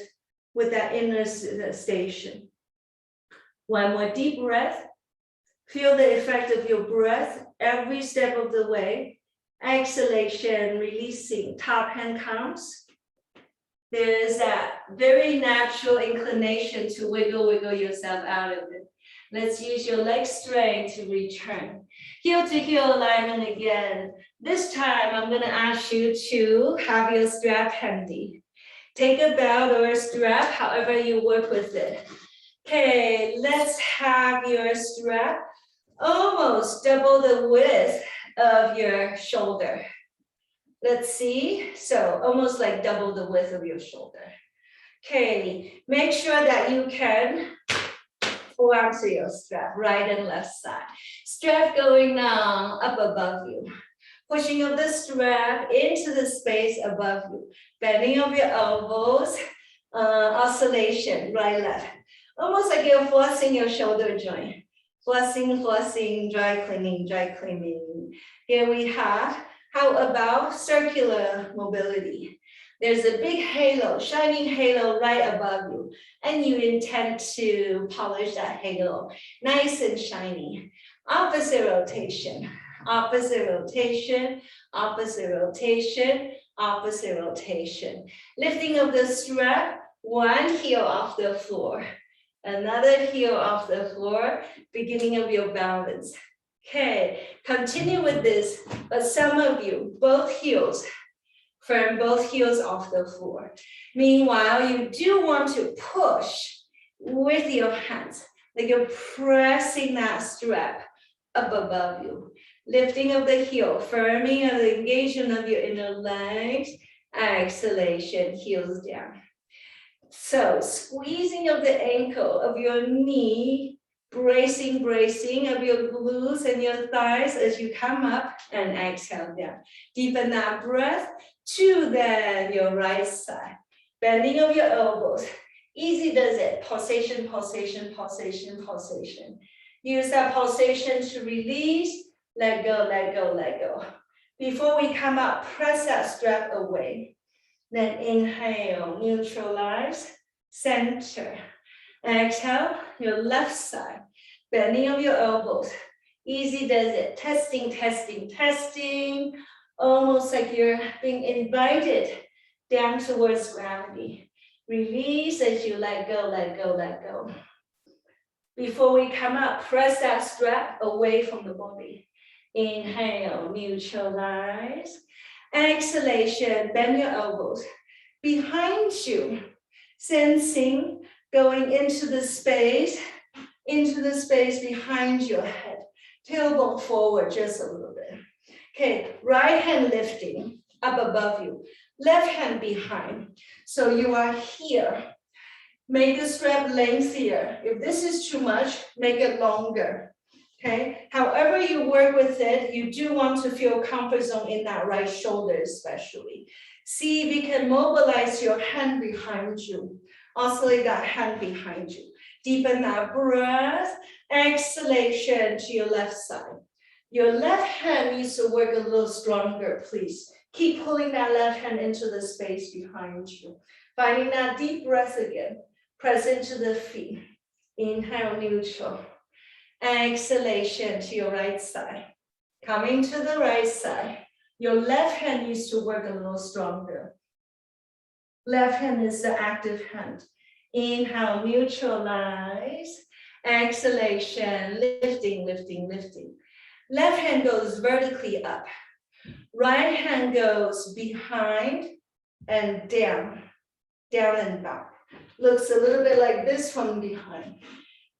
with that inner station. One more deep breath. Feel the effect of your breath every step of the way. Exhalation, releasing, top hand counts. There is that very natural inclination to wiggle yourself out of it. Let's use your leg strength to return. Heel to heel alignment again. This time, I'm going to ask you to have your strap handy. Take a belt or a strap, however you work with it. Okay, let's have your strap almost double the width of your shoulder. Let's see, so almost like double the width of your shoulder. Okay, make sure that you can hold on to your strap, right and left side. Strap going down, up above you. Pushing of the strap into the space above you. Bending of your elbows, oscillation, right, left. Almost like you're forcing your shoulder joint. Forcing, dry cleaning. Here we have, how about circular mobility? There's a big halo, shining halo right above you, and you intend to polish that halo, nice and shiny. Opposite rotation, opposite rotation, opposite rotation, opposite rotation. Lifting of the strap, one heel off the floor, another heel off the floor, beginning of your balance. Okay, continue with this, but some of you, both heels, firm both heels off the floor. Meanwhile, you do want to push with your hands, like you're pressing that strap up above you. Lifting of the heel, firming of the engagement of your inner legs, exhalation, heels down. So squeezing of the ankle of your knee, bracing of your glutes and your thighs as you come up and exhale down. Deepen that breath to then your right side. Bending of your elbows. Easy does it. Pulsation, pulsation, pulsation, pulsation. Use that pulsation to release. Let go, let go, let go. Before we come up, press that strap away. Then inhale, neutralize, center. Exhale, your left side. Bending of your elbows. Easy does it. Testing, testing, testing. Almost like you're being invited down towards gravity. Release as you let go, let go, let go. Before we come up, press that strap away from the body. Inhale, neutralize. Exhalation, bend your elbows. Behind you, sensing going into the space behind your head. Tailbone forward just a little bit. Okay, right hand lifting up above you. Left hand behind. So you are here. Make the strap lengthier. If this is too much, make it longer. Okay, however you work with it, you do want to feel comfort zone in that right shoulder especially. See if you can mobilize your hand behind you. Oscillate that hand behind you. Deepen that breath. Exhalation to your left side. Your left hand needs to work a little stronger, please. Keep pulling that left hand into the space behind you. Finding that deep breath again. Press into the feet. Inhale, neutral. Exhalation to your right side. Coming to the right side. Your left hand needs to work a little stronger. Left hand is the active hand. Inhale, neutralize. Exhalation, lifting, lifting, lifting. Left hand goes vertically up. Right hand goes behind and down. Down and back. Looks a little bit like this from behind.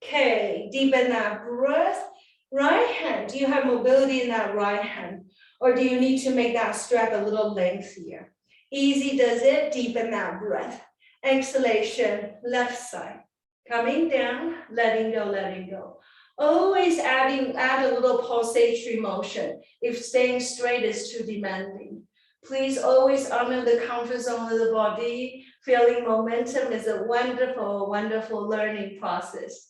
Okay, deepen that breath. Right hand, do you have mobility in that right hand? Or do you need to make that strap a little lengthier? Easy does it, deepen that breath. Exhalation, left side. Coming down, letting go, letting go. Always add a little pulsatory motion if staying straight is too demanding. Please always honor the comfort zone of the body. Feeling momentum is a wonderful, wonderful learning process.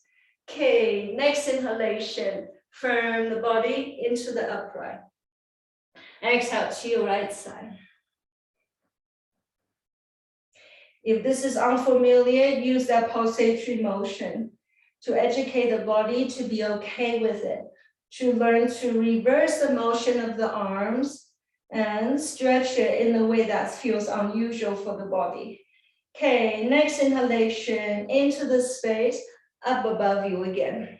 Okay, next inhalation. Firm the body into the upright. Exhale to your right side. If this is unfamiliar, use that pulsatory motion to educate the body to be okay with it, to learn to reverse the motion of the arms and stretch it in a way that feels unusual for the body. Okay, next inhalation into the space up above you again.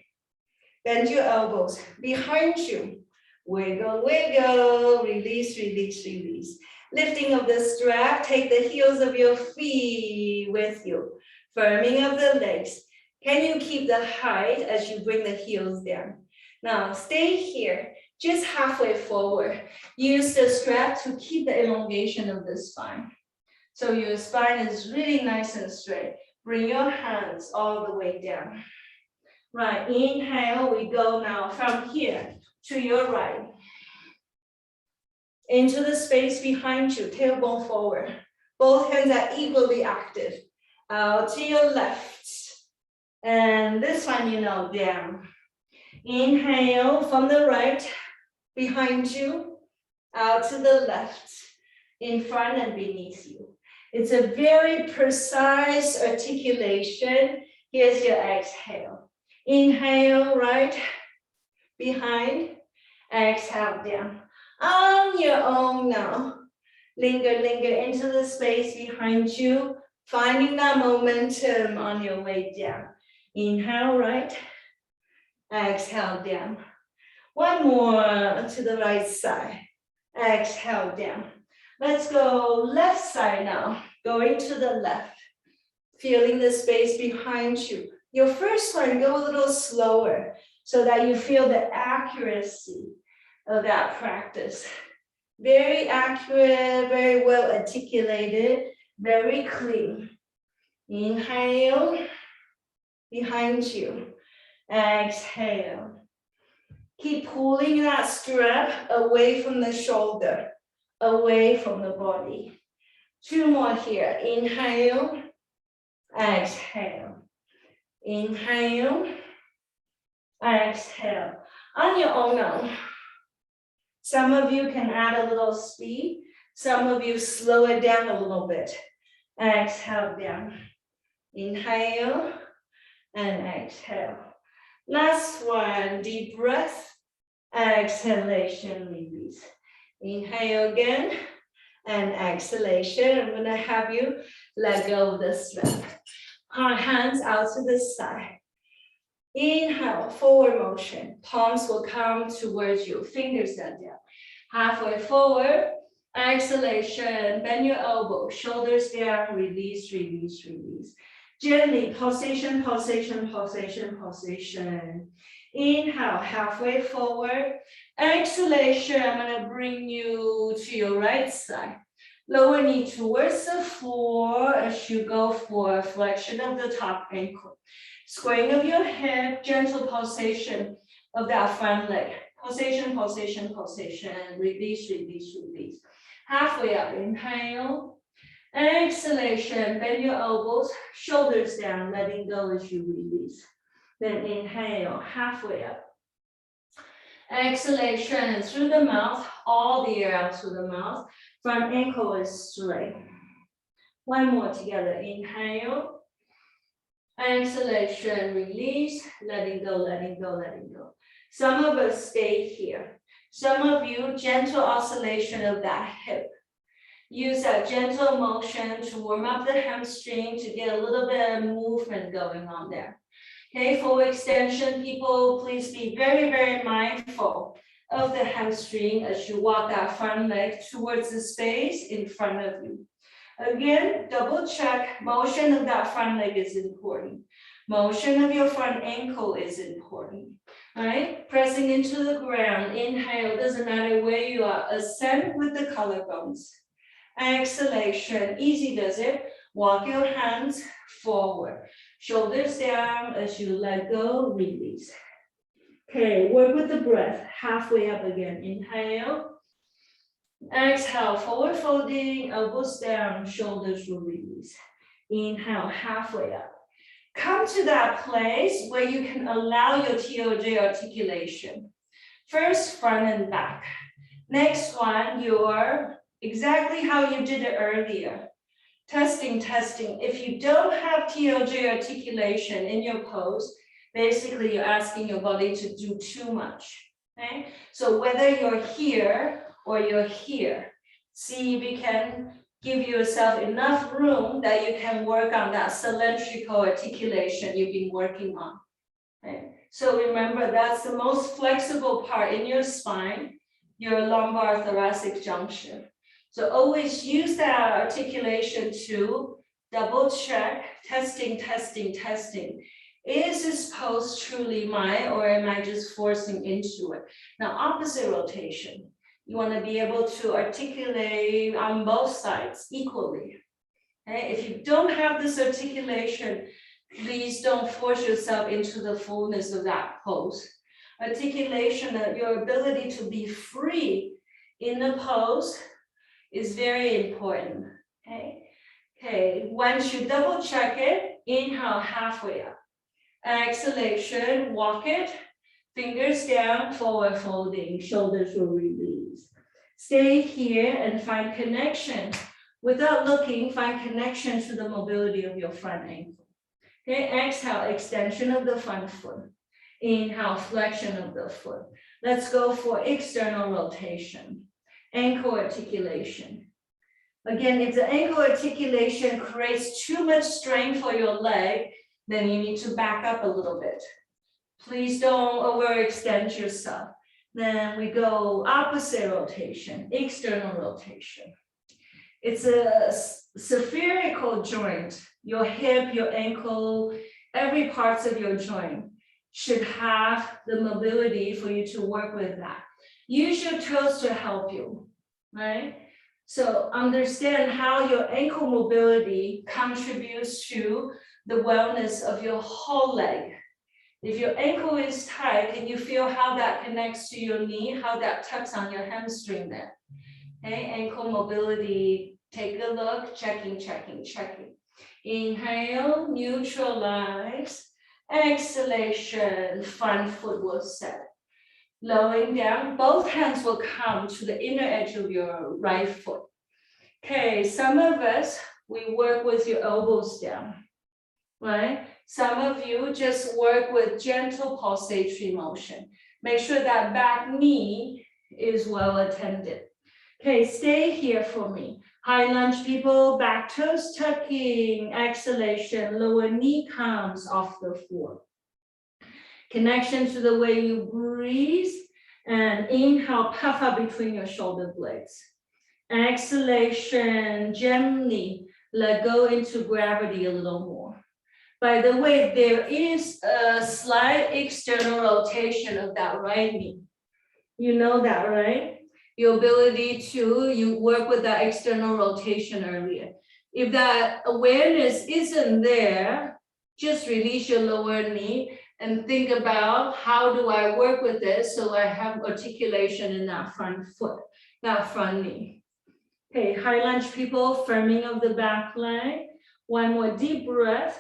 Bend your elbows behind you. Wiggle, wiggle, release, release, release. Lifting of the strap, take the heels of your feet with you. Firming of the legs. Can you keep the height as you bring the heels down? Now stay here, just halfway forward. Use the strap to keep the elongation of the spine. So your spine is really nice and straight. Bring your hands all the way down. Right, inhale, we go now from here to your right. Into the space behind you, tailbone forward. Both hands are equally active. Out to your left. And this one, down. Inhale from the right, behind you, out to the left, in front and beneath you. It's a very precise articulation. Here's your exhale. Inhale, right, behind, exhale down. On your own now. Linger into the space behind you, finding that momentum on your way down. Inhale, right, exhale down. One more to the right side, exhale down. Let's go left side now, going to the left, feeling the space behind you. Your first one, go a little slower so that you feel the accuracy of that practice. Very accurate, very well articulated, very clean. Inhale, behind you, exhale. Keep pulling that strap away from the shoulder, away from the body. Two more here, inhale, exhale. Inhale, exhale. On your own now. Some of you can add a little speed. Some of you slow it down a little bit. Exhale down. Inhale and exhale. Last one, deep breath. Exhalation, release. Inhale again and exhalation. I'm going to have you let go of the strap. Our hands out to the side. Inhale, forward motion. Palms will come towards you. Fingers are down. Halfway forward. Exhalation. Bend your elbow. Shoulders down. Release, release, release. Gently. Pulsation, pulsation, pulsation, pulsation. Inhale, halfway forward. Exhalation. I'm going to bring you to your right side. Lower knee towards the floor as you go for flexion of the top ankle. Squaring of your hip, gentle pulsation of that front leg. Pulsation, pulsation, pulsation. Release, release, release. Halfway up, inhale. Exhalation, bend your elbows, shoulders down, letting go as you release. Then inhale, halfway up. Exhalation through the mouth, all the air out through the mouth. Front ankle is straight. One more together, inhale. Exhalation, release, letting go, letting go, letting go. Some of us stay here. Some of you, gentle oscillation of that hip. Use that gentle motion to warm up the hamstring to get a little bit of movement going on there. Okay, forward extension, people, please be very, very mindful of the hamstring as you walk that front leg towards the space in front of you. Again, double check, motion of that front leg is important. Motion of your front ankle is important, right? Pressing into the ground, inhale, doesn't matter where you are, ascend with the collarbones. Exhalation, easy does it. Walk your hands forward. Shoulders down as you let go, release. Okay, work with the breath. Halfway up again. Inhale. Exhale, forward folding, elbows down, shoulders will release. Inhale, halfway up. Come to that place where you can allow your TOJ articulation. First, front and back. Next one, your exactly how you did it earlier. Testing, testing. If you don't have TOJ articulation in your pose, basically you're asking your body to do too much, okay? So whether you're here or you're here, see if you can give yourself enough room that you can work on that cylindrical articulation you've been working on, okay? So remember, that's the most flexible part in your spine, your lumbar thoracic junction. So always use that articulation to double check, testing, testing, testing. Is this pose truly mine, or am I just forcing into it? Now, opposite rotation. You want to be able to articulate on both sides equally. Okay? If you don't have this articulation, please don't force yourself into the fullness of that pose. Articulation, your ability to be free in the pose is very important. Okay. Okay. Once you double check it, inhale halfway up. Exhalation, walk it. Fingers down, forward folding, shoulders will release. Stay here and find connection. Without looking, find connection to the mobility of your front ankle. Okay, exhale, extension of the front foot. Inhale, flexion of the foot. Let's go for external rotation. Ankle articulation. Again, if the ankle articulation creates too much strain for your leg, then you need to back up a little bit. Please don't overextend yourself. Then we go opposite rotation, external rotation. It's a spherical joint. Your hip, your ankle, every parts of your joint should have the mobility for you to work with that. Use your toes to help you, right? So understand how your ankle mobility contributes to the wellness of your whole leg. If your ankle is tight, can you feel how that connects to your knee, how that tucks on your hamstring there? Okay, ankle mobility, take a look, checking. Inhale, neutralize. Exhalation, front foot will set. Lowering down, both hands will come to the inner edge of your right foot. Okay, some of us, we work with your elbows down, right? Some of you just work with gentle pulsatory motion. Make sure that back knee is well attended. Okay, stay here for me. High lunge, people, back toes tucking, exhalation, lower knee comes off the floor. Connection to the way you breathe, and inhale, puff up between your shoulder blades. Exhalation, gently let go into gravity a little more. By the way, there is a slight external rotation of that right knee. You know that, right? Your ability to, you work with that external rotation earlier. If that awareness isn't there, just release your lower knee and think about how do I work with this so I have articulation in that front foot, that front knee. Okay, high lunge, people, firming of the back leg. One more deep breath.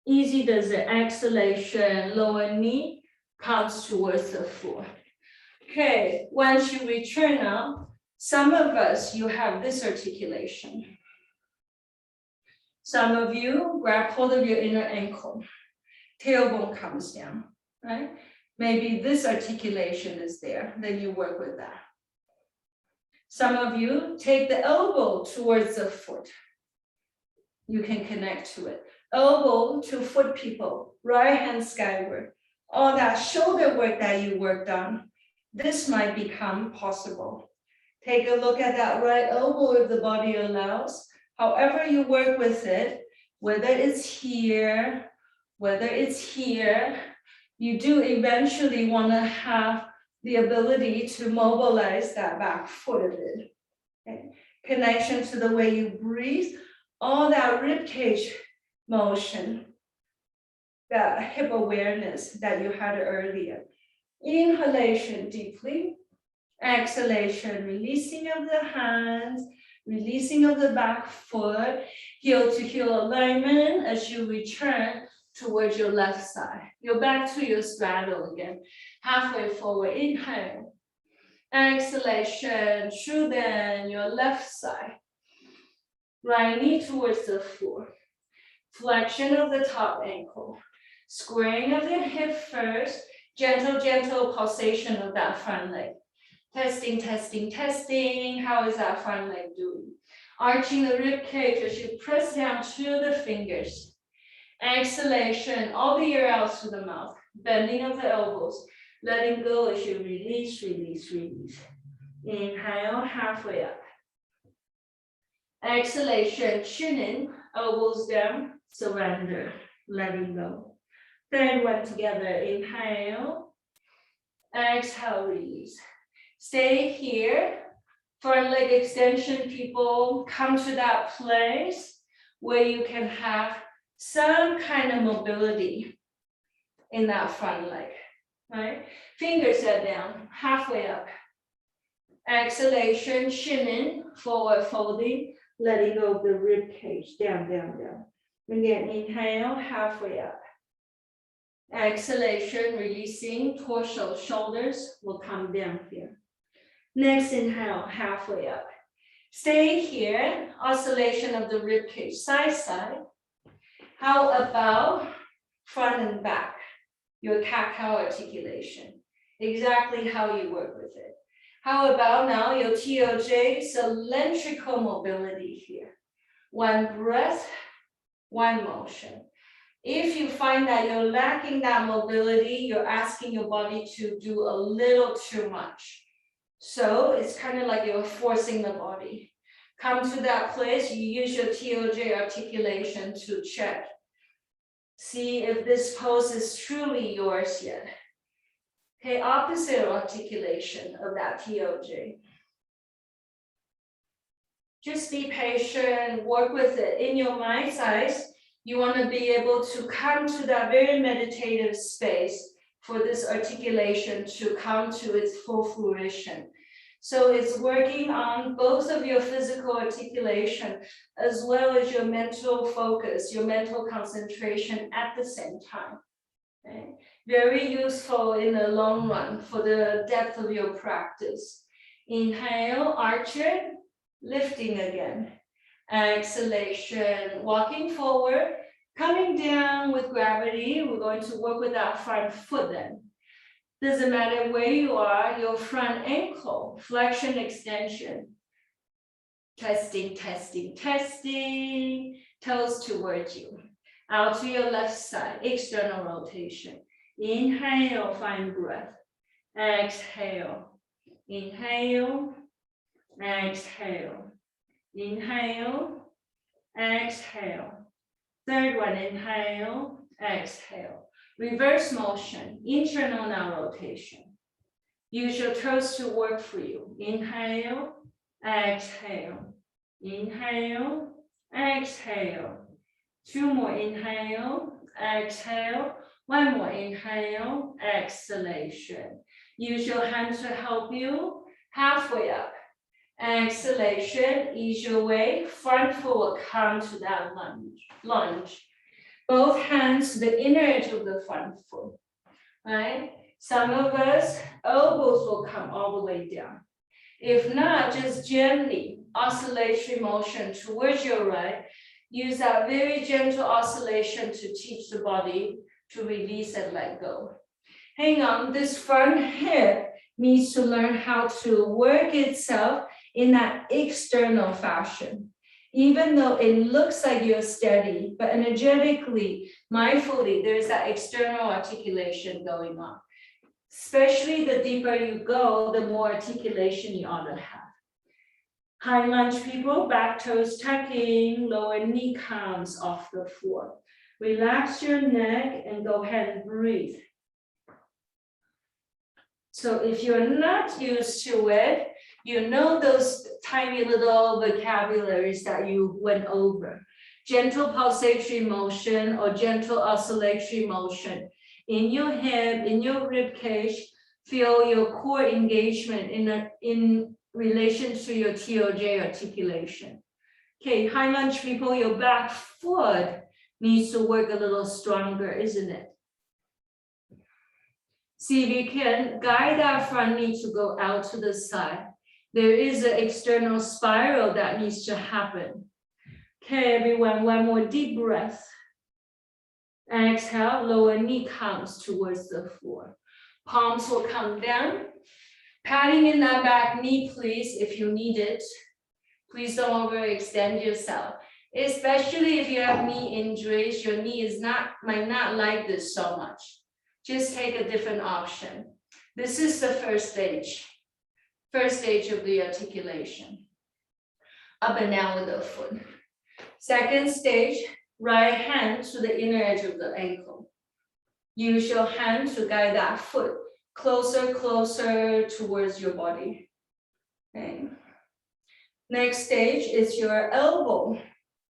Easy does it, exhalation, lower knee comes towards the floor. Okay, once you return up, some of us, you have this articulation. Some of you grab hold of your inner ankle. Tailbone comes down, right? Maybe this articulation is there, then you work with that. Some of you take the elbow towards the foot. You can connect to it. Elbow to foot, people, right hand skyward. All that shoulder work that you worked on, this might become possible. Take a look at that right elbow if the body allows. However you work with it, whether it's here, whether it's here, you do eventually want to have the ability to mobilize that back foot a bit. Okay. Connection to the way you breathe, all that rib cage motion, that hip awareness that you had earlier. Inhalation deeply, exhalation, releasing of the hands, releasing of the back foot, heel to heel alignment as you return towards your left side. You're back to your straddle again, halfway forward, inhale. Exhalation, true then, your left side. Right knee towards the floor. Flexion of the top ankle. Squaring of the hip first. Gentle pulsation of that front leg. Testing. How is that front leg doing? Arching the rib cage as you press down to the fingers. Exhalation, all the air out through the mouth. Bending of the elbows. Letting go as you release. Inhale, halfway up. Exhalation, chin in, elbows down, surrender, letting go. Third one together, inhale, exhale, release. Stay here. For leg extension, people come to that place where you can have some kind of mobility in that front leg, right? Fingers are down, halfway up. Exhalation, chin in, forward folding, letting go of the rib cage, down, down, down. Again, inhale, halfway up. Exhalation, releasing, torso, shoulders will come down here. Next inhale, halfway up. Stay here, oscillation of the rib cage, side, side. How about front and back? Your cat-cow articulation, exactly how you work with it. How about now your TOJ, cylindrical mobility here. One breath, one motion. If you find that you're lacking that mobility, you're asking your body to do a little too much. So it's kind of like you're forcing the body. Come to that place, you use your TOJ articulation to check. See if this pose is truly yours yet. Okay, opposite articulation of that TOJ. Just be patient, work with it. In your mind's eyes, you want to be able to come to that very meditative space for this articulation to come to its full fruition. So it's working on both of your physical articulation as well as your mental focus, your mental concentration at the same time. Okay? Very useful in the long run for the depth of your practice. Inhale, arch it, lifting again. Exhalation, walking forward, coming down with gravity. We're going to work with that front foot then. Doesn't matter where you are, your front ankle, flexion, extension. Testing, testing, testing. Toes towards you. Out to your left side, external rotation. Inhale, find breath. Exhale. Inhale, exhale. Inhale, exhale. Third one, inhale, exhale. Reverse motion, internal now rotation. Use your toes to work for you. Inhale, exhale. Inhale, exhale. Two more, inhale, exhale. One more, inhale, exhalation. Use your hands to help you. Halfway up. Exhalation, ease your way. Front foot will come to that lunge. Both hands to the inner edge of the front foot, right? Some of us, elbows will come all the way down. If not, just gently, oscillatory motion towards your right. Use that very gentle oscillation to teach the body to release and let go. Hang on, this front hip needs to learn how to work itself in that external fashion. Even though it looks like you're steady, but energetically, mindfully, there's that external articulation going on. Especially the deeper you go, the more articulation you ought to have. High lunge people, back toes tucking, lower knee comes off the floor. Relax your neck and go ahead and breathe. So if you're not used to it, you know those tiny little vocabularies that you went over. Gentle pulsatory motion or gentle oscillatory motion. In your hip, in your rib cage, feel your core engagement in relation to your TOJ articulation. Okay, high lunge people, your back foot needs to work a little stronger, isn't it? See if you can guide that front knee to go out to the side. There is an external spiral that needs to happen. Okay, everyone, one more deep breath. Exhale, lower knee comes towards the floor. Palms will come down. Patting in that back knee, please, if you need it. Please don't overextend yourself. Especially if you have knee injuries, your knee might not like this so much. Just take a different option. This is the first stage of the articulation. Up and down with the foot. Second stage, right hand to the inner edge of the ankle. Use your hand to guide that foot closer towards your body. Okay. Next stage is your elbow,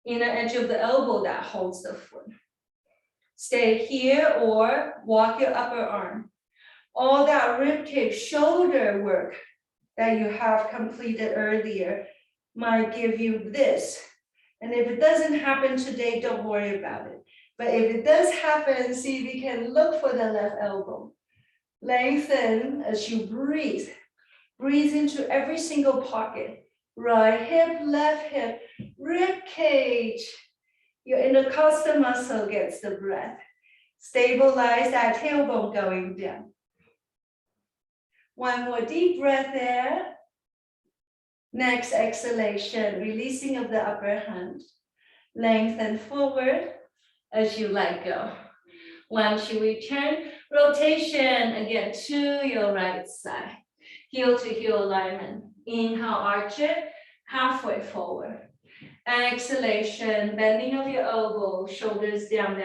inner edge of the elbow that holds the foot. Stay here or walk your upper arm. All that ribcage, shoulder work that you have completed earlier might give you this. And if it doesn't happen today, don't worry about it. But if it does happen, see if you can look for the left elbow. Lengthen as you breathe. Breathe into every single pocket. Right hip, left hip, rib cage. Your intercostal muscle gets the breath. Stabilize that tailbone going down. One more deep breath there. Next exhalation, releasing of the upper hand. Lengthen forward as you let go. Once you return, rotation again to your right side. Heel to heel alignment. Inhale, arch it, halfway forward. Exhalation, bending of your elbow, shoulders down,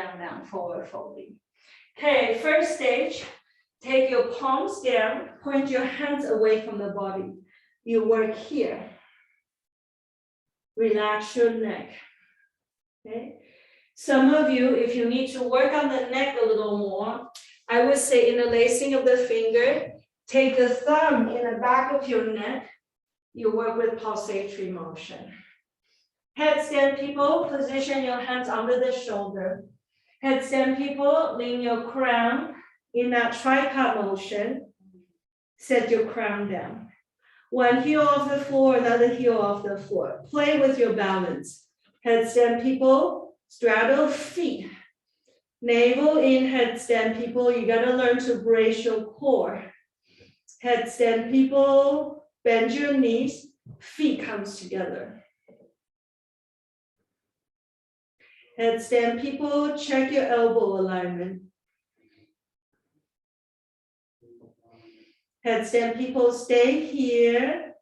forward folding. Okay, first stage, take your palms down, point your hands away from the body. You work here. Relax your neck. Okay. Some of you, if you need to work on the neck a little more, I would say interlacing of the finger, take the thumb in the back of your neck. You work with pulsatory motion. Headstand people, position your hands under the shoulder. Headstand people, lean your crown in that tripod motion. Set your crown down. One heel off the floor, another heel off the floor. Play with your balance. Headstand people, straddle feet. Navel in headstand people, you gotta learn to brace your core. Headstand people, bend your knees, feet comes together. Headstand people, check your elbow alignment. Headstand people, stay here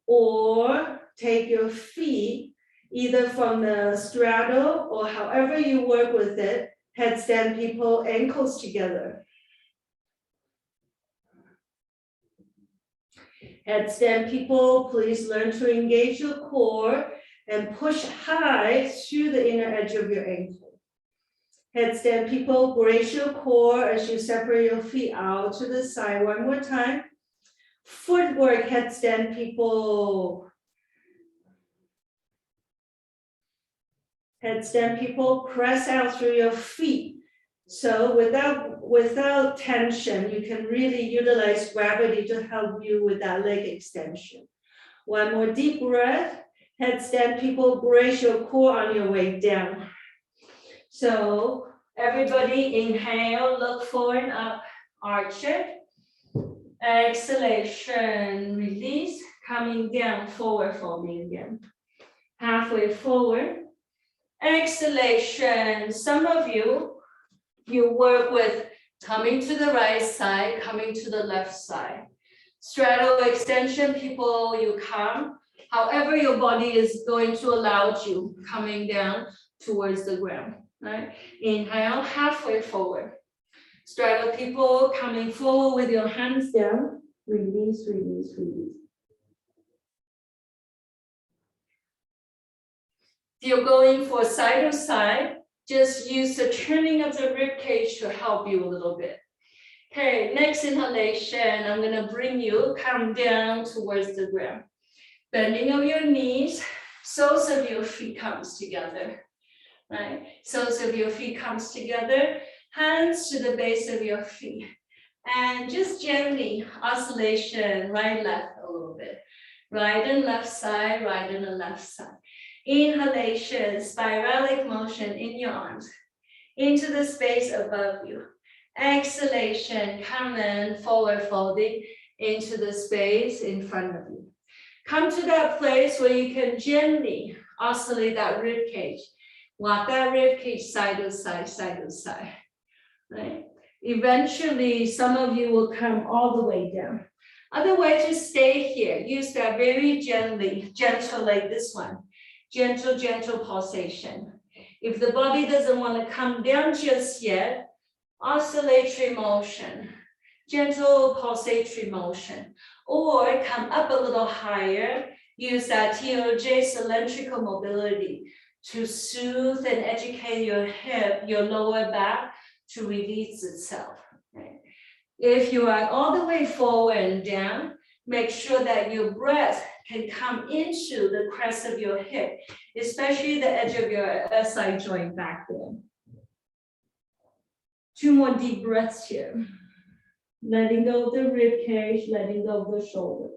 or take your feet either from the straddle or however you work with it. Headstand people, ankles together. Headstand people, please learn to engage your core and push high through the inner edge of your ankle. Headstand people, brace your core as you separate your feet out to the side. One more time. Footwork, headstand people. Headstand people, press out through your feet. So without tension, you can really utilize gravity to help you with that leg extension. One more deep breath. Headstand people, brace your core on your way down. So everybody inhale, look forward up, arch it. Exhalation, release, coming down, forward folding again. Halfway forward. Exhalation, some of you work with coming to the right side, coming to the left side. Straddle extension, people, you come. However your body is going to allow you, coming down towards the ground, right? Inhale, halfway forward. Straddle people, coming forward with your hands down. Release, release, release. If you're going for side to side, just use the turning of the rib cage to help you a little bit. Okay, next inhalation, I'm gonna bring you, come down towards the ground. Bending of your knees, soles of your feet comes together, right? Soles of your feet comes together, hands to the base of your feet. And just gently, oscillation, right, left a little bit. Right and left side, right and the left side. Inhalation, spiralic motion in your arms, into the space above you. Exhalation, come in, forward folding into the space in front of you. Come to that place where you can gently oscillate that rib cage. Walk that rib cage side to side, right? Eventually, some of you will come all the way down. Otherwise, just stay here. Use that very gentle like this one. Gentle pulsation. If the body doesn't want to come down just yet, oscillatory motion, gentle pulsatory motion, or come up a little higher, use that TOJ cylindrical mobility to soothe and educate your hip, your lower back to release itself. Right? If you are all the way forward and down, make sure that your breath can come into the crest of your hip, especially the edge of your SI joint back there. 2 more deep breaths here. Letting go of the rib cage, letting go of the shoulder.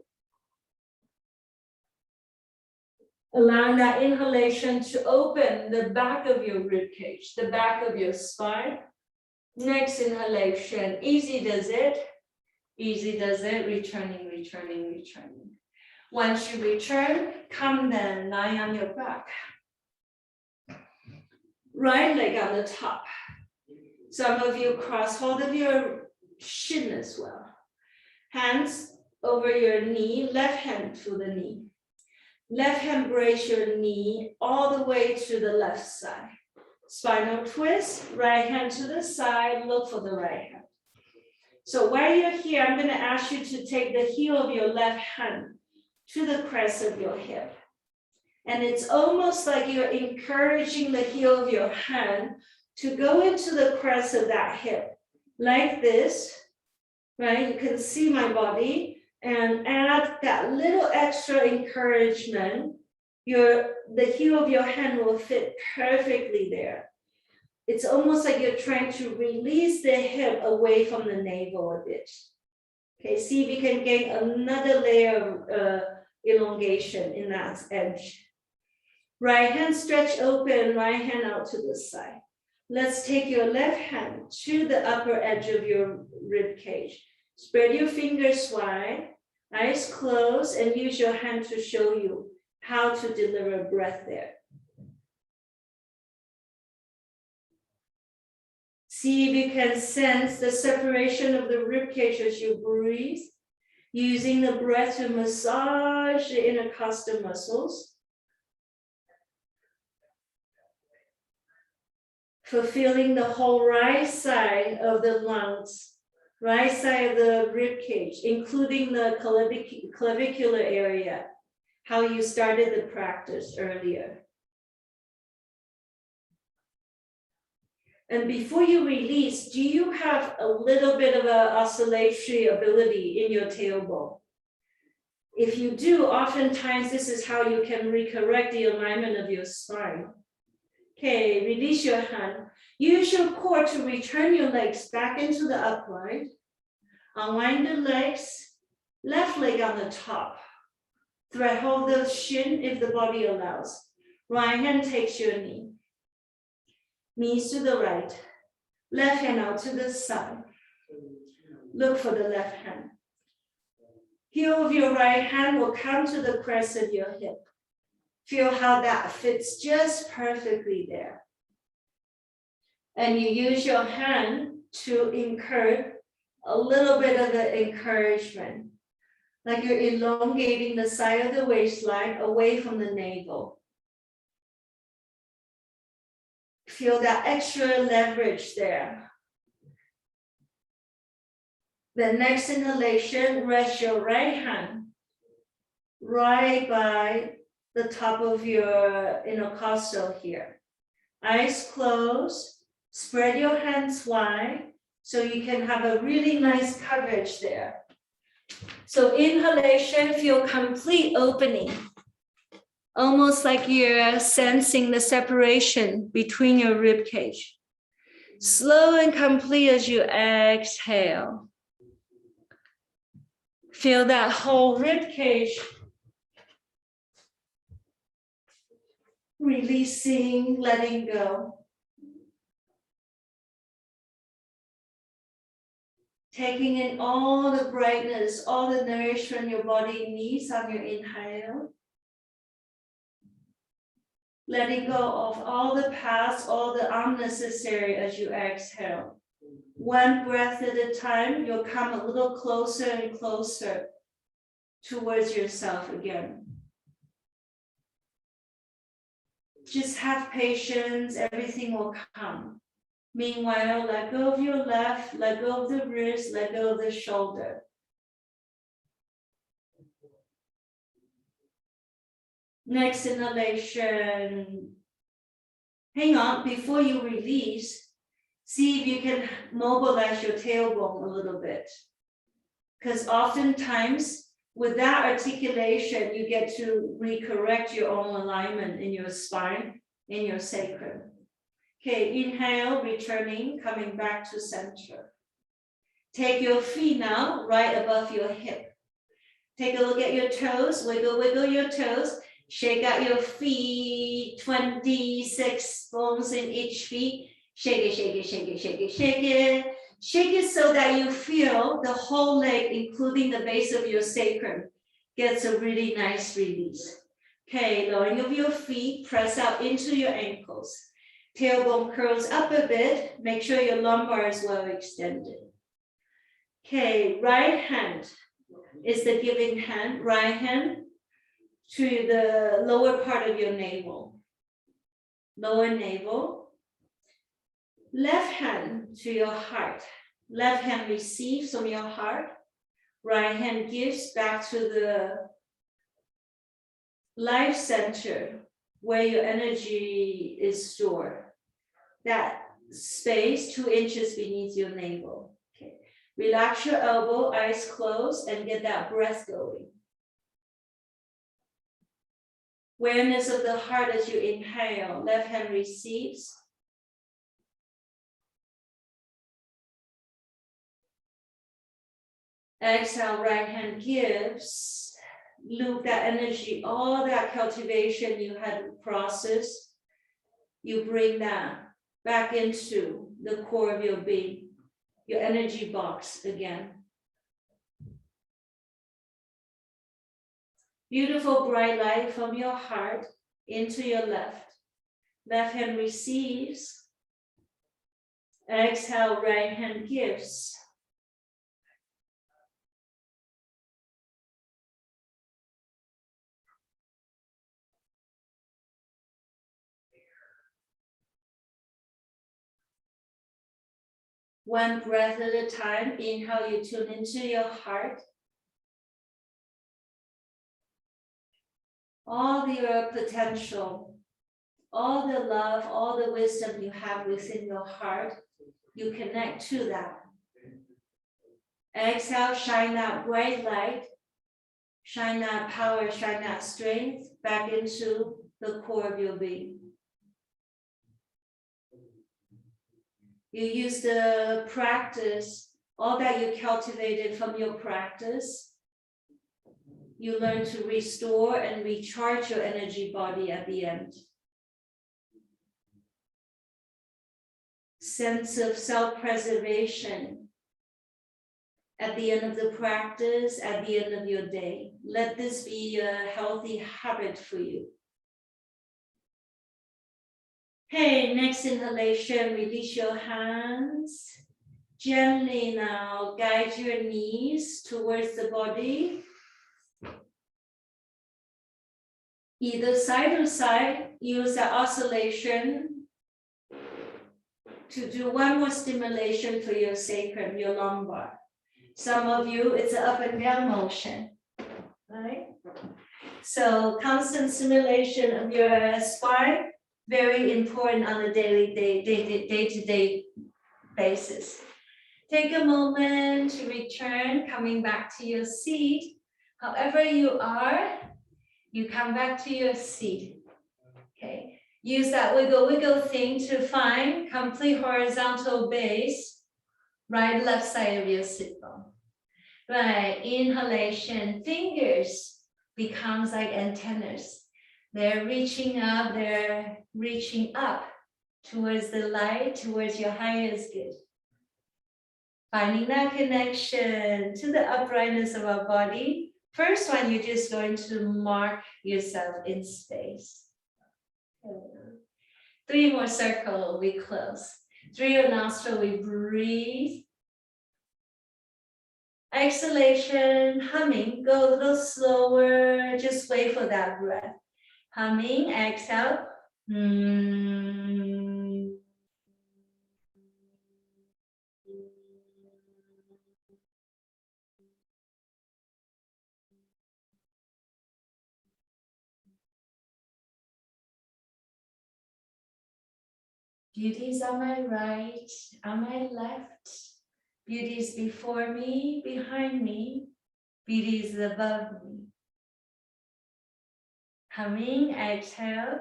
Allowing that inhalation to open the back of your rib cage, the back of your spine. Next inhalation, easy does it, returning, returning, returning. Once you return, come then, lie on your back. Right leg on the top. Some of you cross hold of your shin as well. Hands over your knee, left hand to the knee. Left hand brace your knee all the way to the left side. Spinal twist, right hand to the side, look for the right hand. So while you're here, I'm going to ask you to take the heel of your left hand to the crest of your hip. And it's almost like you're encouraging the heel of your hand to go into the crest of that hip, like this, right? You can see my body and add that little extra encouragement. The heel of your hand will fit perfectly there. It's almost like you're trying to release the hip away from the navel a bit. Okay, see if you can gain another layer of elongation in that edge. Right hand stretch open, right hand out to the side. Let's take your left hand to the upper edge of your rib cage. Spread your fingers wide, eyes closed, and use your hand to show you how to deliver breath there. See if you can sense the separation of the rib cage as you breathe, using the breath to massage the intercostal muscles. Fulfilling the whole right side of the lungs, right side of the rib cage, including the clavicular area, how you started the practice earlier. And before you release, do you have a little bit of an oscillatory ability in your tailbone? If you do, oftentimes this is how you can recorrect the alignment of your spine. Okay, release your hand. Use your core to return your legs back into the upright. Unwind the legs, left leg on the top. Thread hold the shin if the body allows. Right hand takes your knee. Knees to the right. Left hand out to the side. Look for the left hand. Heel of your right hand will come to the crest of your hip. Feel how that fits just perfectly there. And you use your hand to incur a little bit of the encouragement, like you're elongating the side of the waistline away from the navel. Feel that extra leverage there. The next inhalation, rest your right hand right by the top of your intercostal here. Eyes closed, spread your hands wide so you can have a really nice coverage there. So inhalation, feel complete opening. Almost like you're sensing the separation between your rib cage. Slow and complete as you exhale. Feel that whole rib cage releasing, letting go. Taking in all the brightness, all the nourishment your body needs on your inhale. Letting go of all the past, all the unnecessary as you exhale. One breath at a time, you'll come a little closer and closer towards yourself again. Just have patience, everything will come. Meanwhile, let go of your left, let go of the wrist, let go of the shoulder. Next inhalation. Hang on, before you release, see if you can mobilize your tailbone a little bit. Because oftentimes, with that articulation, you get to recorrect your own alignment in your spine, in your sacrum. Okay, inhale, returning, coming back to center. Take your feet now right above your hip. Take a look at your toes, wiggle, wiggle your toes. Shake out your feet, 26 bones in each feet. Shake it, shake it, shake it, shake it, shake it. Shake it so that you feel the whole leg, including the base of your sacrum, gets a really nice release. Okay, lowering of your feet, press out into your ankles. Tailbone curls up a bit. Make sure your lumbar is well extended. Okay, right hand is the giving hand. Right hand to the lower part of your navel. Lower navel. Left hand to your heart. Left hand receives from your heart. Right hand gives back to the life center where your energy is stored. That space 2 inches beneath your navel. Okay. Relax your elbow, eyes closed, and get that breath going. Awareness of the heart as you inhale. Left hand receives. Exhale, right hand gives. Loop that energy, all that cultivation you had processed. You bring that back into the core of your being, your energy box again. Beautiful bright light from your heart into your left. Left hand receives. Exhale, right hand gives. One breath at a time. Inhale, you tune into your heart. All your potential, all the love, all the wisdom you have within your heart, you connect to that. Exhale, shine that bright light, shine that power, shine that strength back into the core of your being. You use the practice, all that you cultivated from your practice. You learn to restore and recharge your energy body at the end. Sense of self-preservation at the end of the practice, at the end of your day. Let this be a healthy habit for you. Okay, next inhalation, release your hands. Gently now, guide your knees towards the body. Either side to side, use the oscillation to do one more stimulation for your sacrum, your lumbar. Some of you, it's an up and down motion, right? So constant stimulation of your spine, very important on a day-to-day basis. Take a moment to return, coming back to your seat. However you are, you come back to your seat. Okay. Use that wiggle thing to find complete horizontal base, right, left side of your sit bone. Right, inhalation, fingers becomes like antennas. They're reaching up towards the light, towards your highest good. Finding that connection to the uprightness of our body. First one, you're just going to mark yourself in space. 3 more circles, we close. Through your nostril, we breathe. Exhalation, humming, go a little slower, just wait for that breath. Humming, exhale. Beauty's on my right, on my left. Beauty's before me, behind me. Beauty's above me. Humming, exhale.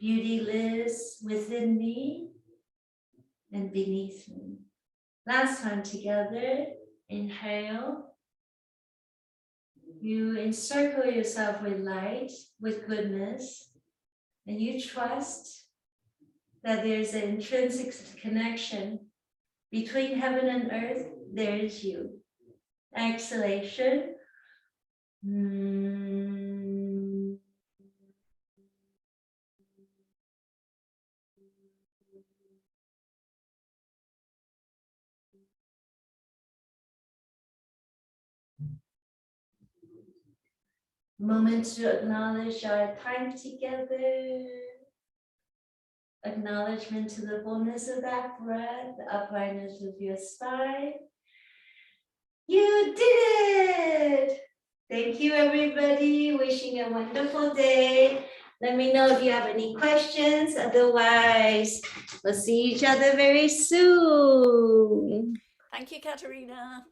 Beauty lives within me and beneath me. Last time together, inhale. You encircle yourself with light, with goodness, and you trust that there's an intrinsic connection between heaven and earth. There is you. Exhalation. Moment to acknowledge our time together. Acknowledgement to the fullness of that breath, the uprightness of your spine. You did it! Thank you, everybody. Wishing a wonderful day. Let me know if you have any questions. Otherwise, we'll see each other very soon. Thank you, Katerina.